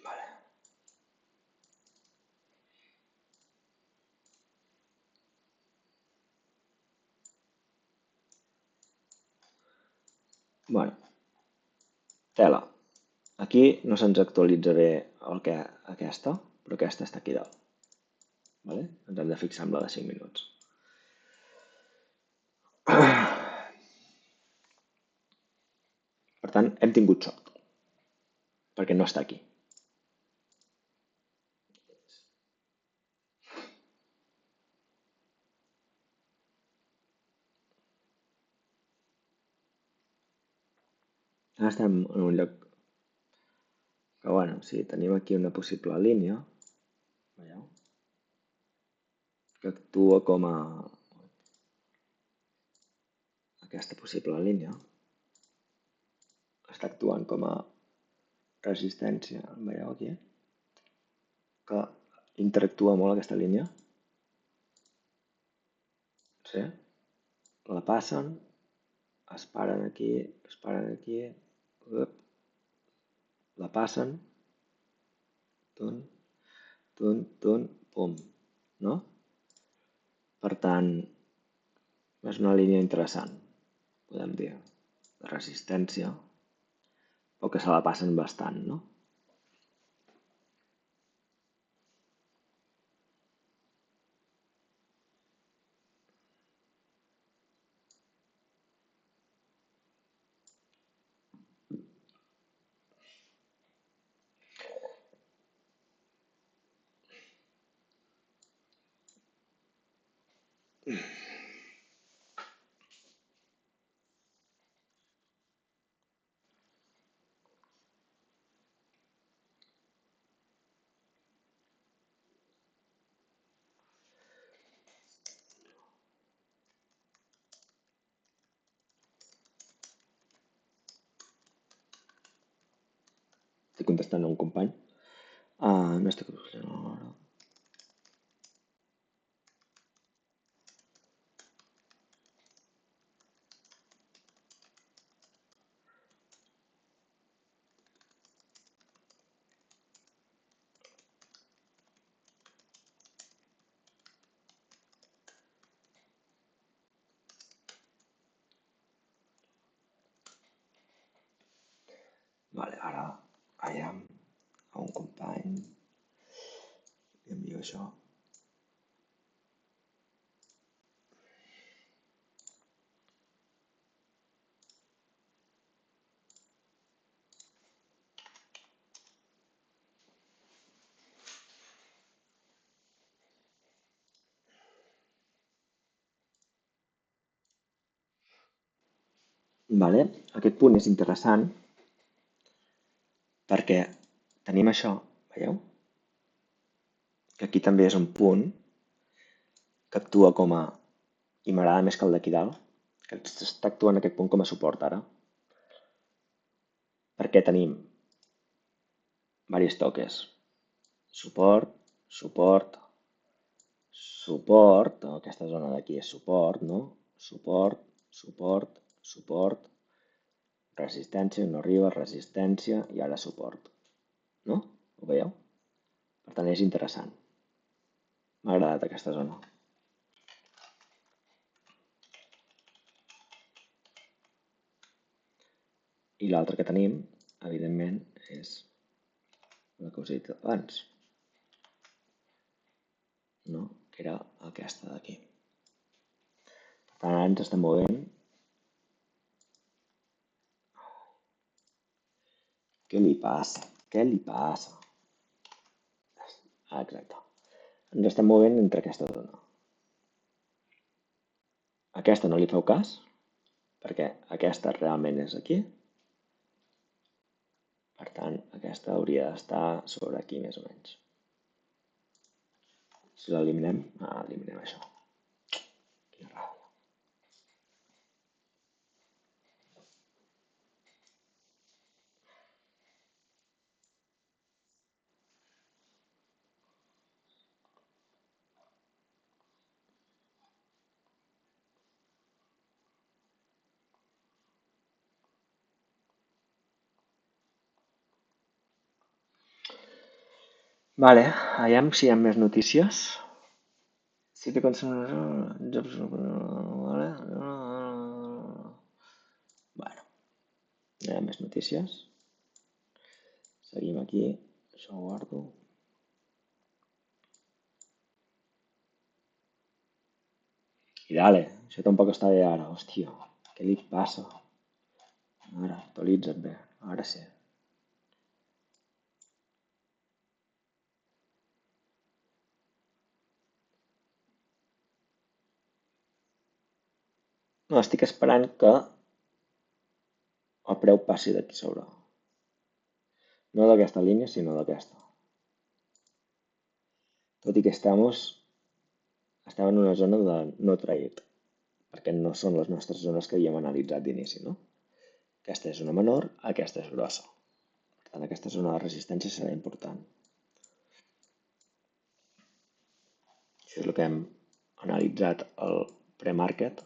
Speaker 1: Vale. Bueno, tela. Aquí no se'ns actualitza bé aquesta, però aquesta està aquí dalt. Vale? Ens hem de fixar amb la de 5 minuts. Per tant, hem tingut sort, perquè no està aquí. Ara estem en un lloc que, bueno, si tenim aquí una possible línia, veieu? Que actua com a aquesta possible línia, està actuant com a resistència, veieu aquí? Que interactua molt aquesta línia. Sí? La passen, es paren aquí, la passen, tun, tun, tun, pum, no? Per tant, és una línia interessant, podem dir, de resistència, o que se la passen bastant, no? Estic contestant a un company. No estic contestant ara. Vale, ara veiem a un company li envio això. Vale? Aquest punt és interessant perquè tenim això, veieu? Que aquí també és un punt que actua com a... i m'agrada més que el d'aquí dalt, que està actuant aquest punt com a suport ara. Perquè tenim diversos toques. Suport, suport, suport, aquesta zona d'aquí és suport, no? Suport, suport, suport, resistència, no arriba, resistència i ara suport. No? Ho veieu? Per tant, és interessant. M'ha agradat aquesta zona. I l'altre que tenim, evidentment, és la que us he dit abans. no? Que era aquesta d'aquí. Per tant, ara ens estem movent. Què li passa? Què li passa? Ah, exacte. Ens estem movent entre aquesta zona. Aquesta no li feu cas, perquè aquesta realment és aquí. Per tant, aquesta hauria d'estar sobre aquí més o menys. Si l'eliminem, eliminem això. Quina ràbia. Vale, aviam si hi ha més notícies. Sí que vale. Bueno, hi ha més notícies. Seguim aquí. Això ho guardo. I dale, això tampoc està bé ara, hòstia. Què li passa? Ara, actualitza't bé. Ara sí. No, estic esperant que el preu passi d'aquí sobre. No d'aquesta línia, sinó d'aquesta. Tot i que estem en una zona de no trade, perquè no són les nostres zones que havíem analitzat d'inici, no? Aquesta és una menor, aquesta és grossa. Per tant, aquesta zona de resistència serà important. Això és el que hem analitzat al pre-market.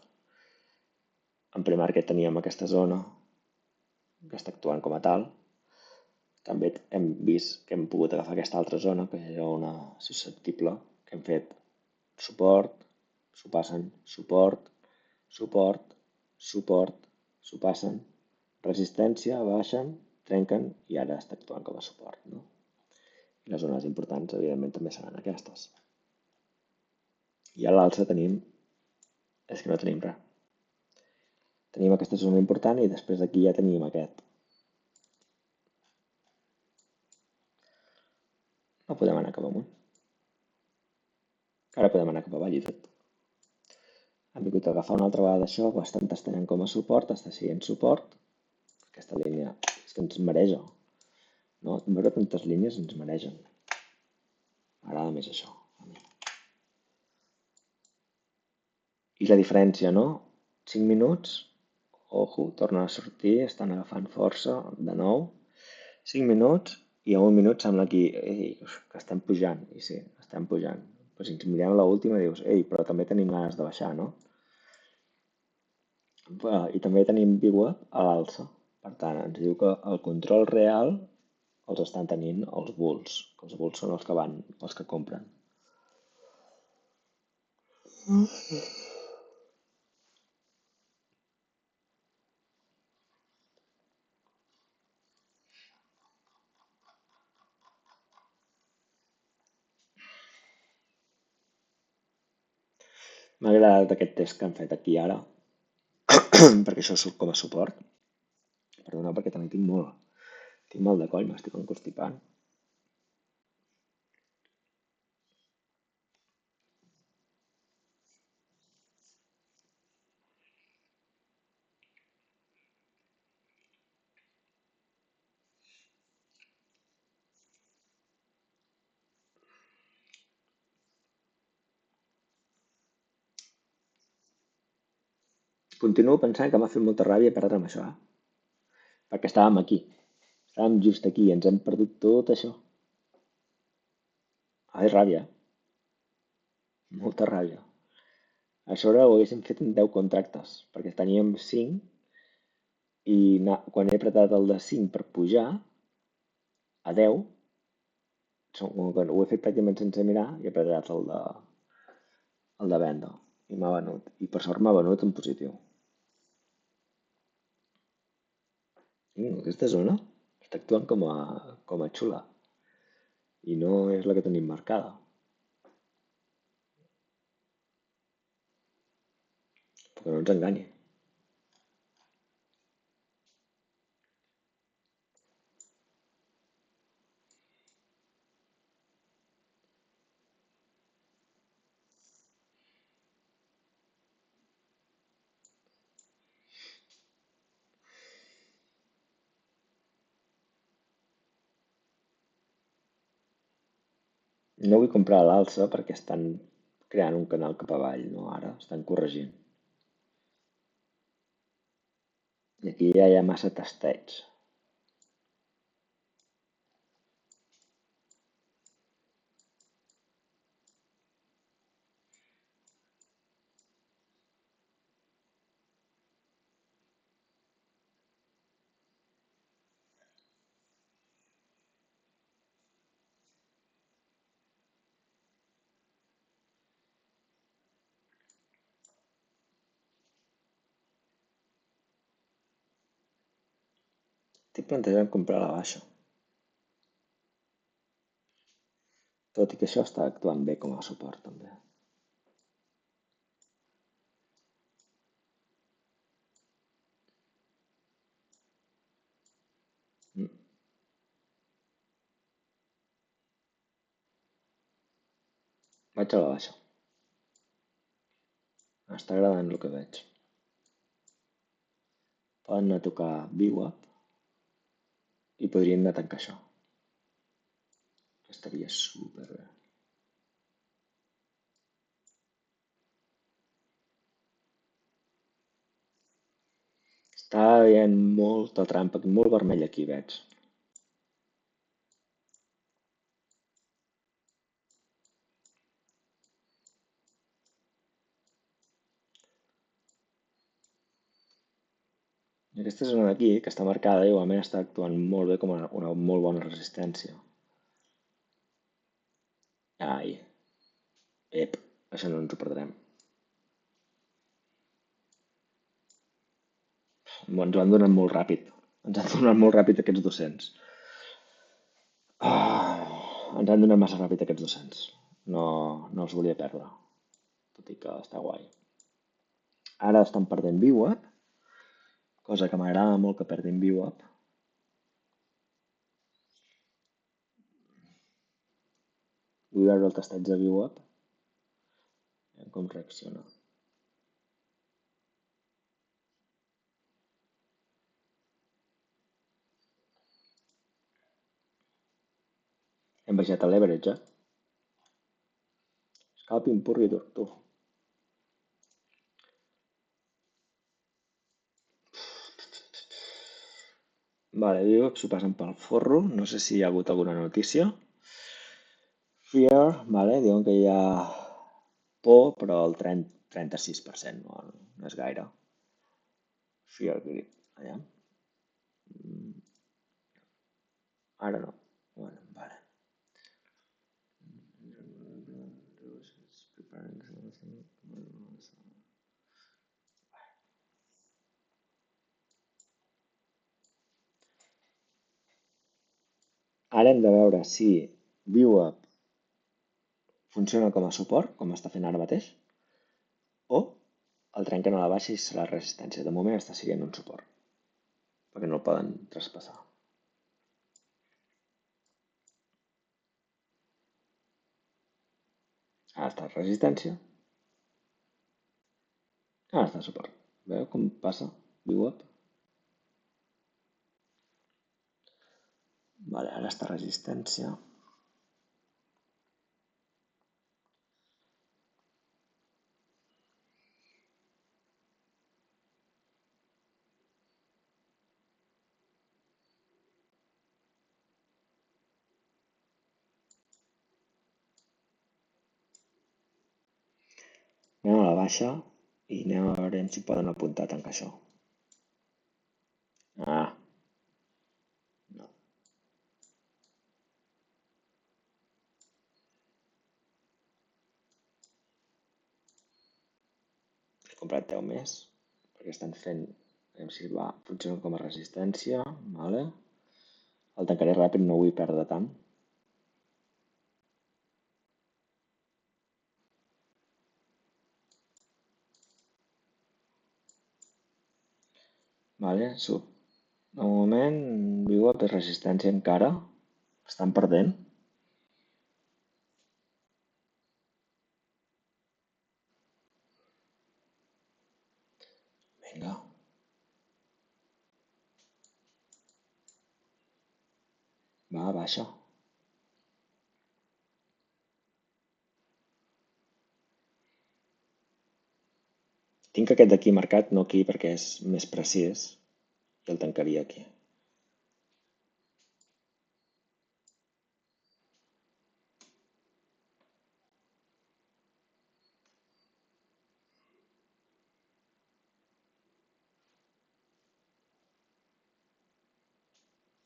Speaker 1: En pre-market teníem aquesta zona que està actuant com a tal. També hem vist que hem pogut agafar aquesta altra zona, que era una susceptible, que hem fet suport, s'ho passen, suport, suport, suport, s'ho passen, resistència, baixen, trenquen i ara està actuant com a suport. No? I les zones importants, evidentment, també seran aquestes. I a l'alça tenim, és que no tenim res. Tenim aquesta zona important i després d'aquí ja tenim aquest. No podem anar cap amunt. Ara podem anar cap avall i tot. Hem vingut a agafar una altra vegada això, ho estan testant com a suport, està sent suport. Aquesta línia és que ens mareja. No? Veure tantes línies ens maregen. M'agrada més això. I la diferència, no? 5 minuts, ojo, tornen a sortir, estan agafant força de nou. 5 minuts i a 1 minut sembla que estem pujant. I sí, estem pujant. Però si ens mirem l'última dius, ei, però també tenim ganes de baixar, no? I també tenim VWAP a l'alça. Per tant, ens diu que el control real els estan tenint els bulls. Els bulls són els que van, els que compren. M'ha agradat aquest test que han fet aquí ara, perquè això surt com a suport. Perdona, perquè també tinc mal de coll, m'estic constipant. Continuo pensant que m'ha fet molta ràbia perdre amb això, perquè estàvem aquí. Estàvem just aquí i ens hem perdut tot això. Ai, ràbia. Molta ràbia. A sobre ho haguéssim fet en 10 contractes, perquè teníem 5 i quan he apretat el de 5 per pujar a 10, ho he fet pràcticament sense mirar i he apretat el de venda i m'ha venut. I per sort m'ha venut en positiu. Aquesta zona està actuant com a xula i no és la que tenim marcada. Que no ens enganyi. No vull comprar a l'alça perquè estan creant un canal cap avall, no ara, estan corregint. I aquí ja hi ha massa tastets. Estic plantejant comprar a la baixa, tot i que això està actuant bé com a suport també. Vaig a la baixa. M'està agradant el que veig. Poden anar a tocar VWAP i podrien anar a tancar això. Estaria superbé. Està havent molta trampa, molt vermell aquí veig. I aquesta zona d'aquí, que està marcada, igualment està actuant molt bé com una molt bona resistència. Ai. Ep, això no ens ho perdrem. Ens ho han donat molt ràpid. Ens han donat molt ràpid aquests 200. Ens han donat massa ràpid aquests 200. No, no els volia perdre. Tot i que està guai. Ara estan perdent VWAP, cosa que m'agrada molt que perdin VWAP. Vull veure el tasteig de VWAP. Com reacciona. Hem baixat a leverage, Scalping pur i dur, tu. Vale, diu que s'ho passen pel forro. No sé si hi ha hagut alguna notícia. Fear, vale, diuen que hi ha por, però el 36% no és gaire. Fear grip, allà. Ara no. Bueno, vale. Ara hem de veure si VWAP funciona com a suport, com està fent ara mateix, o el trenquen a la baixa i serà resistència. De moment està sent un suport, perquè no el poden traspassar. Ara està resistència. Ara està suport. Veu com passa? VWAP. Vale, ara està resistència. Anem a la baixa i anem a veure si poden apuntar a tancar això. Ah, no. He comprat 10 més, perquè estan fent, aviam si va, funciona com a resistència, vale? El tancaré ràpid, no vull perdre tant. Vale, de moment viu a per resistència encara. Estan perdent. Vinga. Va, baixa. Tinc aquest d'aquí marcat, no aquí, perquè és més precís. I el tancaria aquí.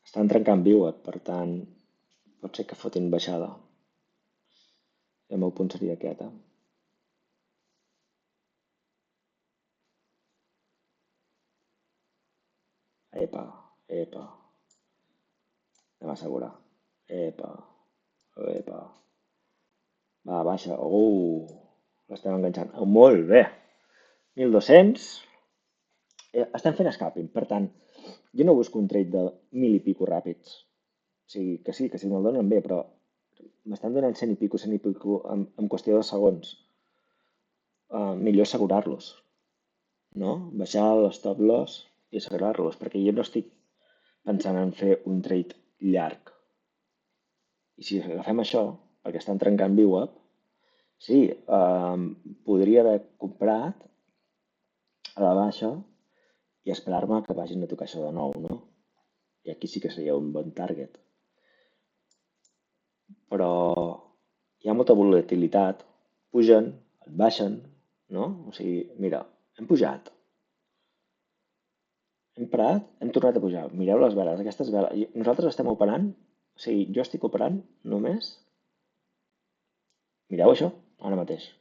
Speaker 1: Estan trencant viuet, per tant, pot ser que fotin baixada. I el meu punt seria aquest, Epa, epa. Anem a assegurar. Epa, epa. Va, baixa. L'estem enganxant. Molt bé. 1200. Estem fent scalping, per tant, jo no busco un trade de 1000 i pico ràpids. O sigui, que sí, me'l donen bé, però m'estan donant 100 i pico en qüestió de segons. Millor assegurar-los, no? Baixar l'stop loss i assegurar-los, perquè jo no estic pensant en fer un trade llarg. I si agafem això, perquè estan trencant VWAP, sí, podria haver comprat a la baixa i esperar-me que vagin a tocar això de nou, no? I aquí sí que seria un bon target. Però hi ha molta volatilitat, pugen, et baixen, no? O sigui, mira, hem pujat, hem parat, hem tornat a pujar. Mireu les veles, aquestes veles. Nosaltres estem operant, o sigui, jo estic operant només, mireu això, ara mateix.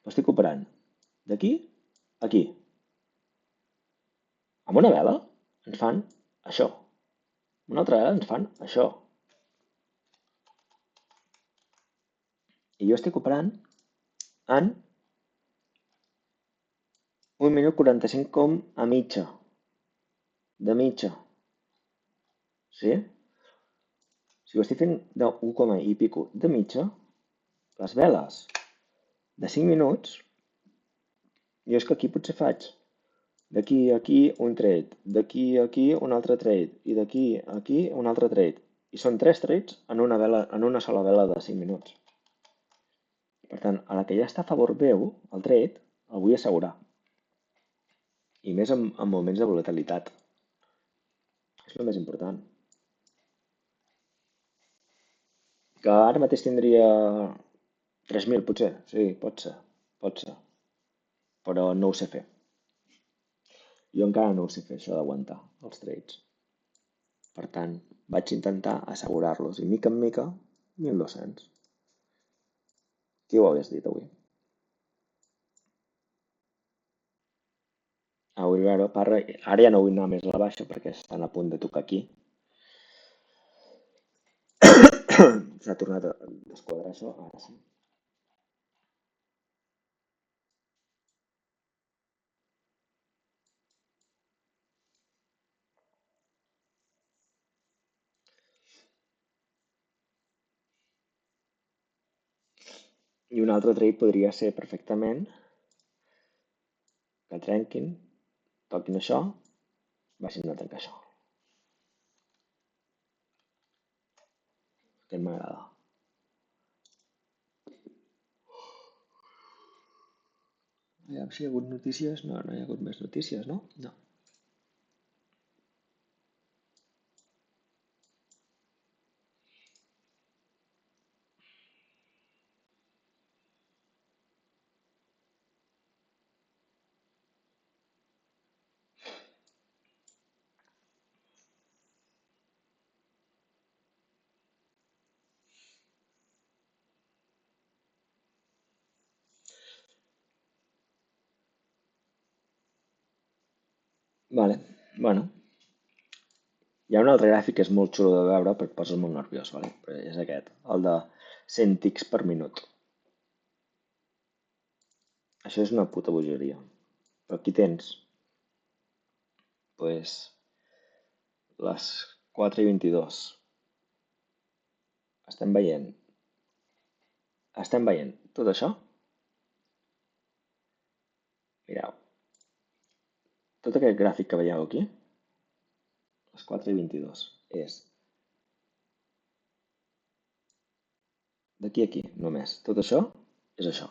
Speaker 1: Estic operant d'aquí a aquí. Amb una vela ens fan això. Una altra vela ens fan això. I jo estic operant en 1 minut 45 com a mitja. De mitja. Sí? Si ho estic fent de 1, i pico de mitja, les veles de 5 minuts, jo és que aquí potser faig d'aquí a aquí un trade, d'aquí a aquí un altre trade i d'aquí a aquí un altre trade. I són 3 trades en una vela, en una sola vela de 5 minuts. Per tant, a la que ja està a favor meu, el trade, el vull assegurar. I més en moments de volatilitat. És el més important. Que ara mateix tindria 3.000 potser, sí, pot ser, però no ho sé fer. Jo encara no ho sé fer, això d'aguantar els trades. Per tant, vaig intentar assegurar-los i mica en mica, 1.200. Qui ho hagués dit avui? Avui veure, ara ja no vull anar més a la baixa perquè estan a punt de tocar aquí. S'ha tornat a desquadrar això, ara sí. I un altre trade podria ser perfectament que trenquin, toquin això, vagin a tancar això. Aquest m'agrada. Aviam si hi ha hagut notícies. No, no hi ha hagut més notícies, no? No. Vale, bueno. Hi ha un altre gràfic que és molt xulo de veure, però et posa molt nerviós, vale? Però és aquest, el de 100 tics per minut. Això és una puta bogeria. Però aquí tens Pues les 4:22. Estem veient. Estem veient tot això? Mireu, tot aquest gràfic que veieu aquí, les 4:22, és d'aquí a aquí, només. Tot això és això.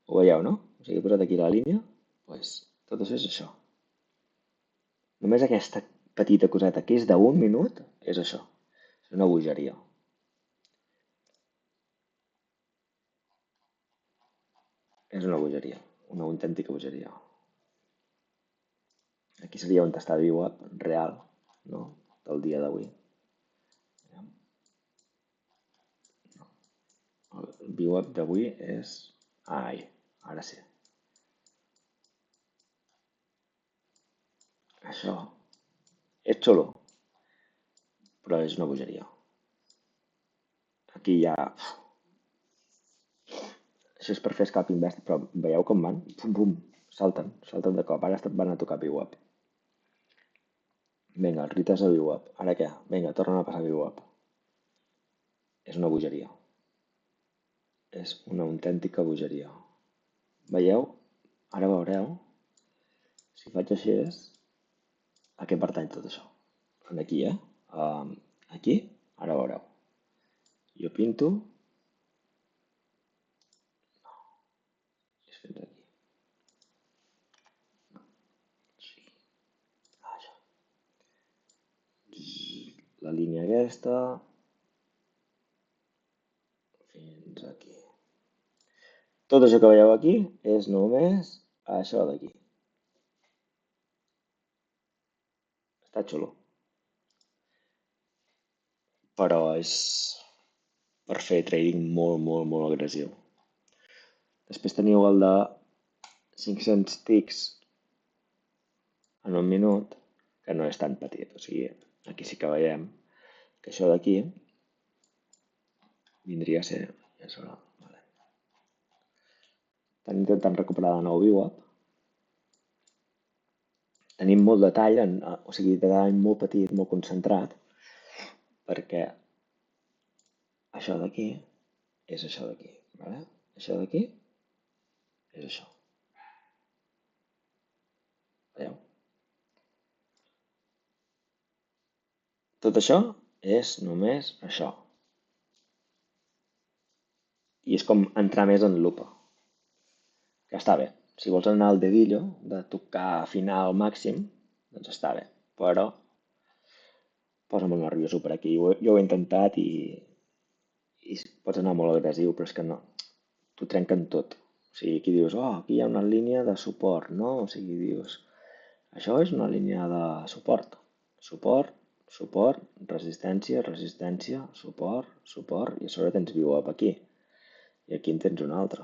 Speaker 1: Ho veieu, no? O sigui, he posat aquí la línia, doncs tot això és això. Només aquesta petita coseta que és d'un minut és això. És una bogeria. És una bogeria, una autèntica bogeria. Aquí seria on està ViewUp real, no? Del dia d'avui. El ViewUp d'avui és... Ai, ara sí. Això és xulo, però és una bogeria. Aquí ja... Això és per fer scalping best, però veieu com van? Pum, pum, salten de cop. Ara van a tocar ViewUp. Vinga, el Rites a ViewUp. Ara què? Vinga, tornen a passar ViewUp. És una bogeria. És una autèntica bogeria. Veieu? Ara veureu. Si faig així és... A què pertany tot això? Aquí, aquí, ara veureu. Jo pinto... No, és fins aquí. Sí. Això. La línia aquesta... Fins aquí. Tot això que veieu aquí és només això d'aquí. Està xulo. Però és per fer trading molt, molt, molt agressiu. Després teniu el de 500 ticks en un minut, que no és tan petit. O sigui, aquí sí que veiem que això d'aquí vindria a ser... Ja serà, vale. Estan intentant recuperar de nou ViewUp. Tenim molt detall, o sigui, detall molt petit, molt concentrat, perquè això d'aquí és això d'aquí. Vale? Això d'aquí és això. Veieu? Tot això és només això. I és com entrar més en lupa. Que està bé. Si vols anar al dedillo, de tocar, afinar al màxim, doncs està bé. Però posa molt nervioso per aquí. Jo ho he intentat i pots anar molt agressiu, però és que no. T'ho trenquen tot. O sigui, aquí dius, oh, aquí hi ha una línia de suport, no? O sigui, dius, això és una línia de suport. Suport, suport, resistència, resistència, suport, suport, i a sobre tens ViewUp aquí. I aquí en tens un altre.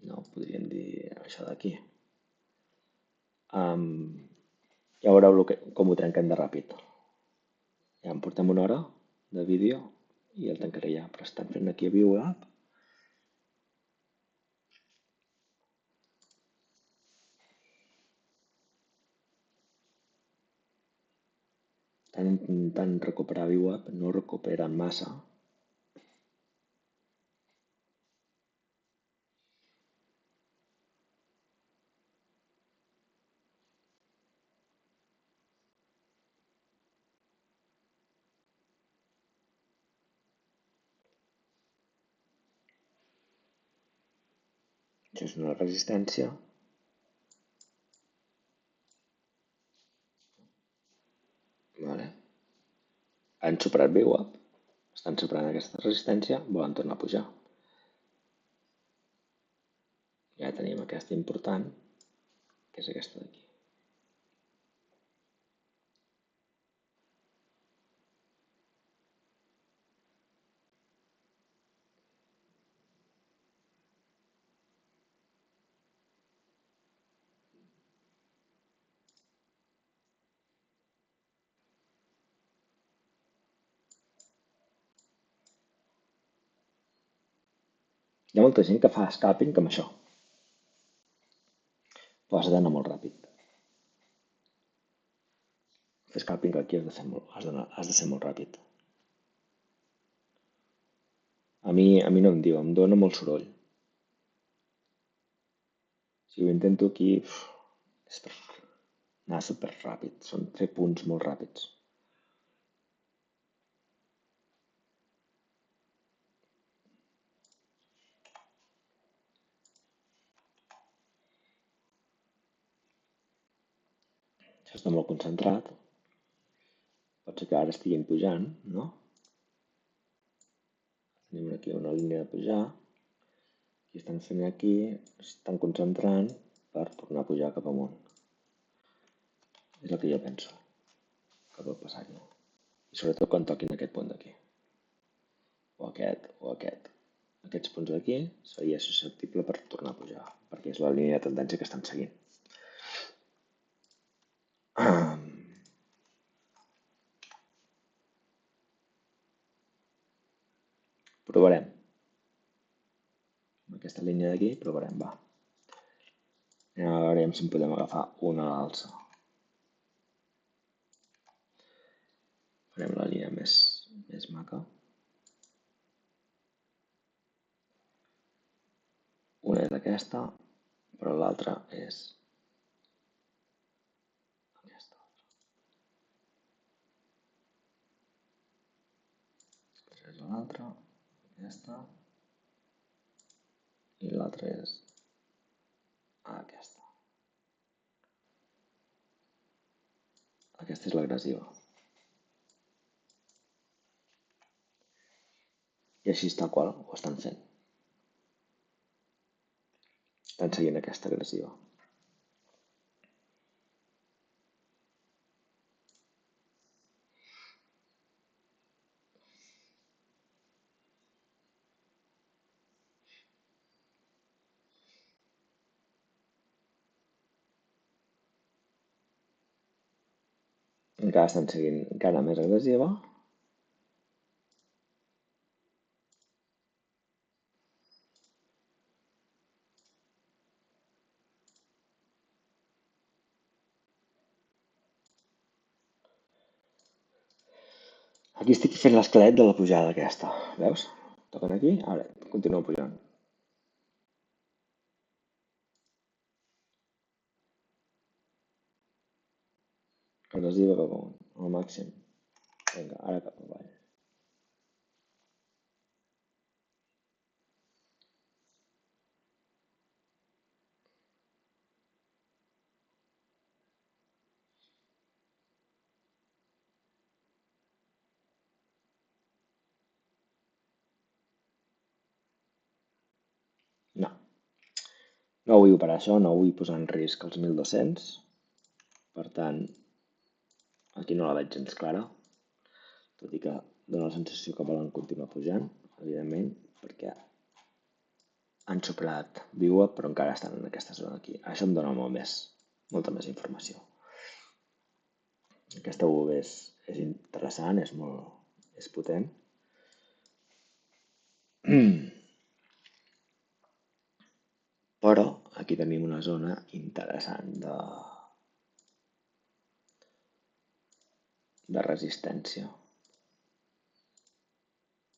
Speaker 1: No, podríem dir això d'aquí. Ja veureu com ho trenquen de ràpid. Ja em portem una hora de vídeo i el tancaré ja, però estan fent aquí a ViewUp. Estan intentant recuperar ViewUp, no ho recuperen massa. Això és una resistència. Vale. Han superat ViewUp. Estan superant aquesta resistència, volen tornar a pujar. Ja tenim aquesta important, que és aquesta d'aquí. Hi ha molta gent que fa scalping amb això. o has d'anar molt ràpid? Fer scalping aquí has de ser molt ràpid. A mi no em diu, em dóna molt soroll. Si ho intento aquí, és per anar super ràpid, són fer punts molt ràpids. Això està molt concentrat. Pot ser que ara estiguin pujant, no? Tenim aquí una línia de pujar. I estan fent aquí, estan concentrant per tornar a pujar cap amunt. És el que jo penso que pot passar aquí. I sobretot quan toquin aquest punt d'aquí. O aquest, o aquest. Aquests punts d'aquí seria susceptible per tornar a pujar, perquè és la línia de tendència que estan seguint. Provarem. Amb aquesta línia d'aquí provarem, va. I ara veurem si en podem agafar una a l'alça. Farem la línia més maca. Una és aquesta, però l'altra és aquesta. Després és l'altra, aquesta, i l'altra és aquesta. Aquesta és l'agressiva. I així és tal qual ho estan fent. Estan seguint aquesta agressiva. Encara estan seguint encara més agressiva. Aquí estic fent l'esquelet de la pujada aquesta. Veus? Toquen aquí, ara continua pujant. Agressiva cap amunt, al màxim. Vinga, ara cap avall. No. No vull operar això, no vull posar en risc els 1.200. Per tant, aquí no la veig gens clara, tot i que dona la sensació que volen continuar pujant, evidentment, perquè han superat VWAP, però encara estan en aquesta zona aquí. Això em dona molta més informació. Aquesta UV és interessant, és potent. Però aquí tenim una zona interessant de resistència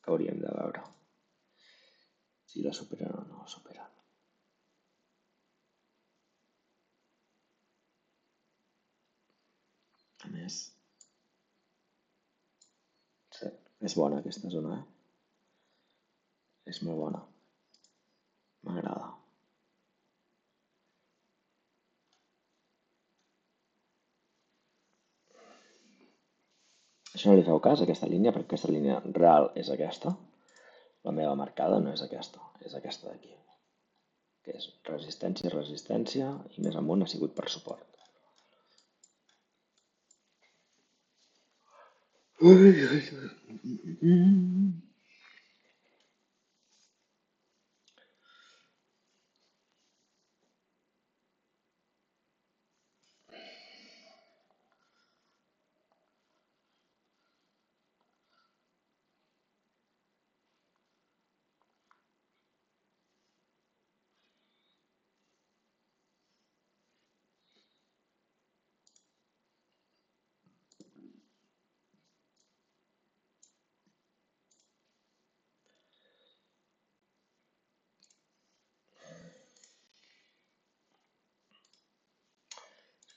Speaker 1: que hauríem de veure si la superen o no la superen. A més, sí, és bona aquesta zona, És molt bona. M'agrada. Això no li feu cas, aquesta línia, perquè aquesta línia real és aquesta. La meva marcada no és aquesta d'aquí, que és resistència, resistència, i més amunt ha sigut per suport.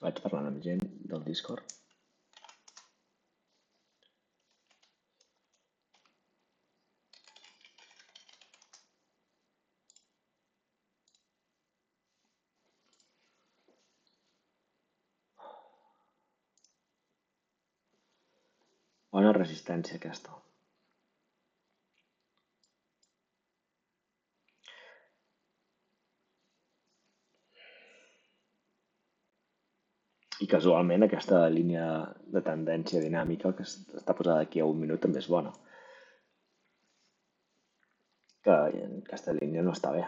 Speaker 1: Vaig parlant amb gent del Discord. Bona resistència aquesta. I casualment aquesta línia de tendència dinàmica que està posada aquí a 1 minut també és bona. Que aquesta línia no està bé.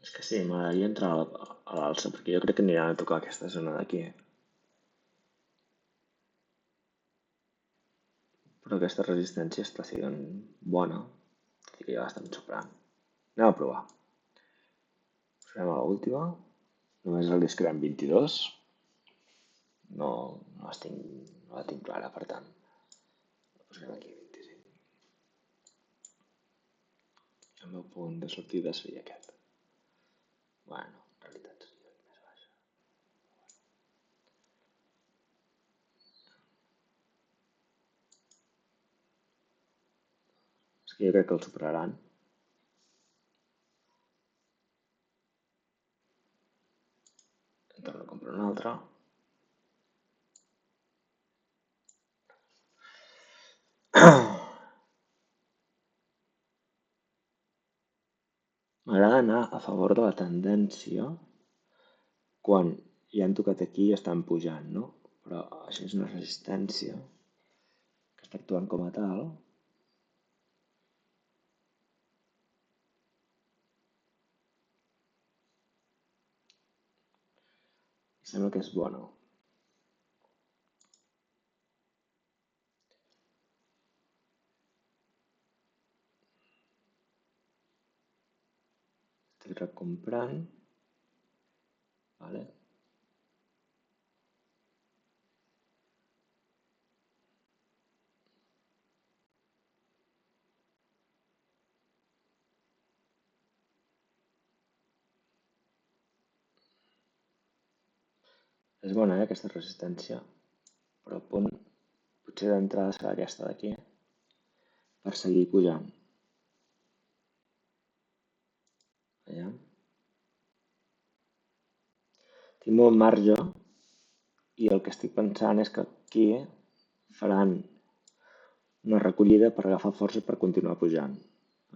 Speaker 1: És que sí, m'agradaria entrar a l'alça, perquè jo crec que aniran a tocar aquesta zona d'aquí. Però aquesta resistència està sent bona, tot i que ja l'estem superant. Anem a provar. Posarem a l'última. Només el discrem 22. No la tinc clara, per tant. La posarem aquí 25. El meu punt de sortida seria aquest. Bueno, en realitat seria més baixa. És que jo crec que el superaran. En torno a comprar un altre. M'agrada anar a favor de la tendència quan ja han tocat aquí i estan pujant, no? Però això és una resistència que està actuant com a tal. I sembla que és bona. Estic recomprant. Vale. És bona, aquesta resistència, però el punt potser d'entrada serà aquesta d'aquí, per seguir pujant. Veiem. Tinc molt marge i el que estic pensant és que aquí faran una recollida per agafar força per continuar pujant.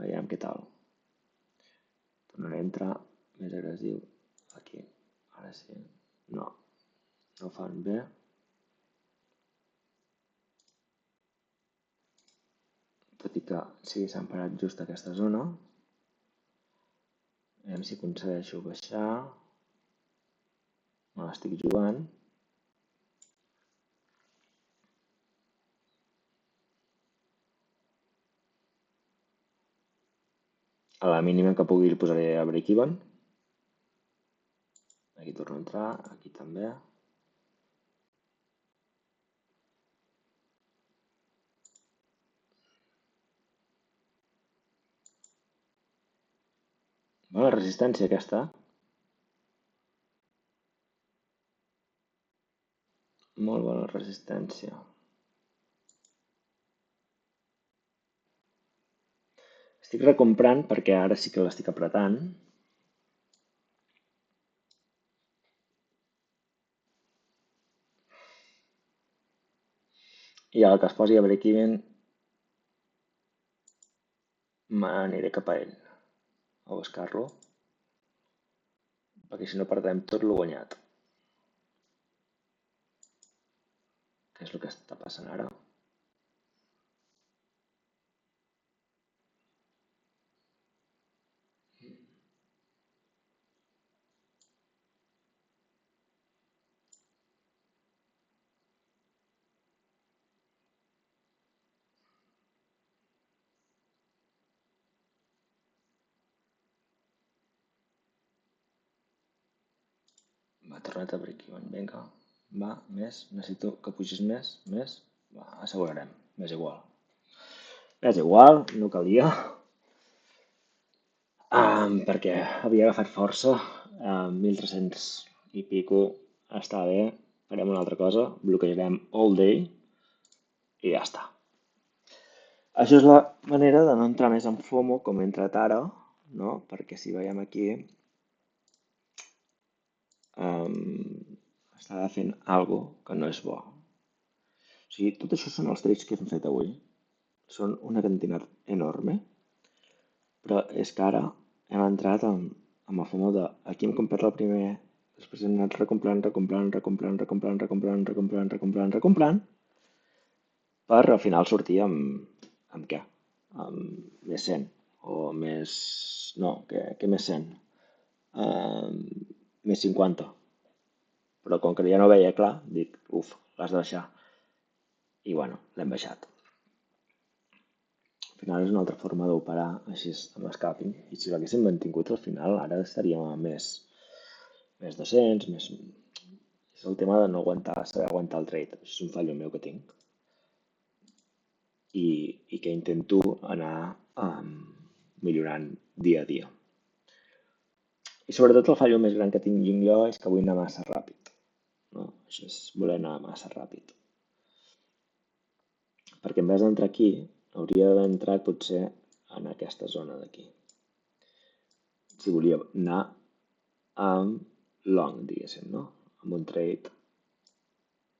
Speaker 1: Veiem què tal. Tornaré a entrar més agressiu aquí. Ara sí. No, no ho fan bé. Tot i que sí, s'han parat just a aquesta zona. Veiem si aconsegueixo baixar. Me l'estic jugant. A la mínima que pugui li posaré a break-even. Aquí torno a entrar, aquí també. Bona resistència aquesta. Molt bona resistència. Estic recomprant perquè ara sí que l'estic apretant. I a la que es posi a break-even m'aniré cap a ell a buscar-lo, perquè si no perdem tot lo guanyat. Què és el que està passant ara? torna't a per aquí, vinga, va, més, necessito que pugis més, va, assegurarem, m'és igual. M'és igual, no calia, perquè havia agafat força, 1.300 i pico, està bé, farem una altra cosa, bloquejarem all day i ja està. Això és la manera de no entrar més en FOMO com he entrat ara, no? Perquè si veiem aquí, estava fent alguna que no és bo. O sigui, tot això són els trades que hem fet avui. Són una quantitat enorme, però és que ara hem entrat amb el FOMO de aquí hem comprat el primer, després hem anat recomprant, per al final sortir amb què? Amb més 100 o més... no, què més 100? Més 50. Però com que ja no veia clar, dic, l'has de baixar. I bueno, l'hem baixat. Al final és una altra forma d'operar així amb scalping. I si l'haguéssim mantingut al final, ara estaríem a més 200, més... És el tema de no saber aguantar el trade. Això és un fallo meu que tinc. I que intento anar millorant dia a dia. I sobretot el fallo més gran que tinc jo és que vull anar massa ràpid. No? Això és voler anar massa ràpid. Perquè en vez d'entrar aquí, hauria d'haver entrat potser en aquesta zona d'aquí. Si volia anar amb long, diguéssim, no? Amb un trade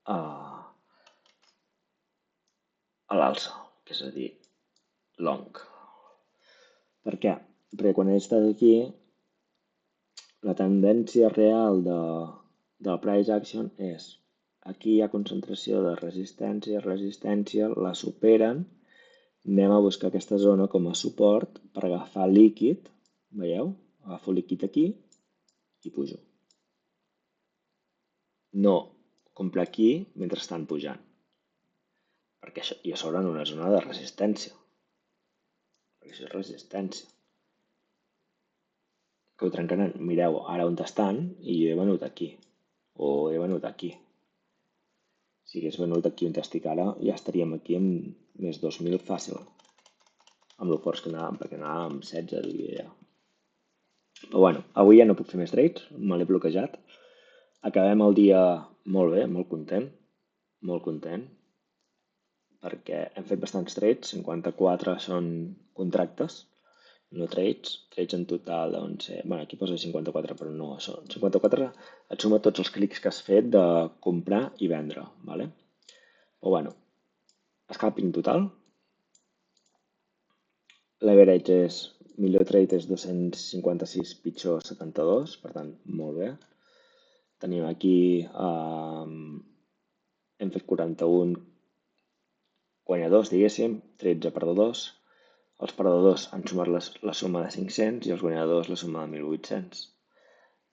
Speaker 1: a l'alça, que és a dir, long. Per què? Perquè quan he estat aquí, la tendència real del price action és aquí hi ha concentració de resistència, la superen, anem a buscar aquesta zona com a suport per agafar líquid, veieu? Agafo líquid aquí i pujo. No comprar aquí mentre estan pujant, perquè això, i a sobre en una zona de resistència, perquè això és resistència. Que ho trencaran, mireu ara on estan i jo he venut aquí, o he venut aquí. Si hagués venut aquí on estic ara, ja estaríem aquí amb més 2.000 fàcil, amb lo forts que anàvem, perquè anàvem amb 16, diria ja. Però bueno, avui ja no puc fer més trades, me l'he bloquejat. Acabem el dia molt bé, molt content, perquè hem fet bastants trades, 54 són contractes, no trades. Trades en total deuen ser... Bueno, aquí posa 54, però no són. 54 et suma tots els clics que has fet de comprar i vendre, ¿vale? Però bueno, scalping total. L'average és... Millor trade és 256, pitjor 72, per tant, molt bé. Tenim aquí... hem fet 41 guanyadors, diguéssim, 13 perdedors. Els perdedors han sumat la suma de 500 i els guanyadors la suma de 1.800.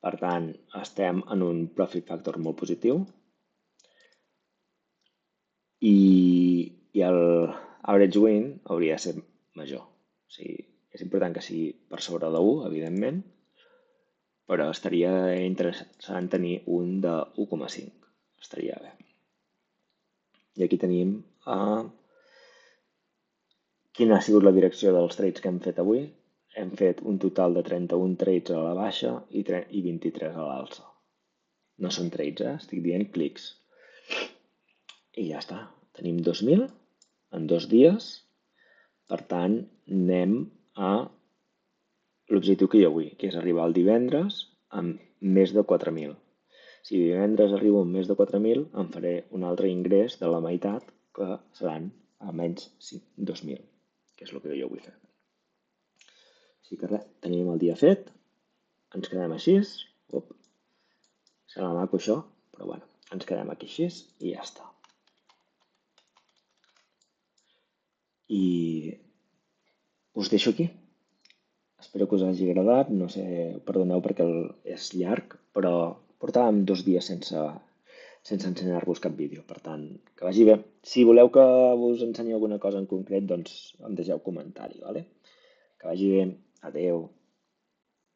Speaker 1: Per tant, estem en un profit factor molt positiu i el average win hauria de ser major. O sigui, és important que sigui per sobre de 1, evidentment, però estaria interessant tenir un de 1,5. Estaria bé. I aquí tenim quina ha sigut la direcció dels trades que hem fet avui. Hem fet un total de 31 trades a la baixa i 23 a l'alça. No són trades, estic dient clics. I ja està. Tenim 2.000 en 2 dies. Per tant, anem a l'objectiu que hi ha avui, que és arribar el divendres amb més de 4.000. Si divendres arribo amb més de 4.000, em faré un altre ingrés de la meitat, que seran almenys 2.000, que és el que jo vull fer. Així que res, tenim el dia fet, ens quedem així, serà maco això, però bueno, ens quedem aquí així i ja està. I us deixo aquí. Espero que us hagi agradat, no sé, perdoneu perquè és llarg, però portàvem 2 dies sense ensenyar-vos cap vídeo, per tant, que vagi bé. Si voleu que us ensenyi alguna cosa en concret, doncs em deixeu comentari, ¿vale? Que vagi bé, adeu.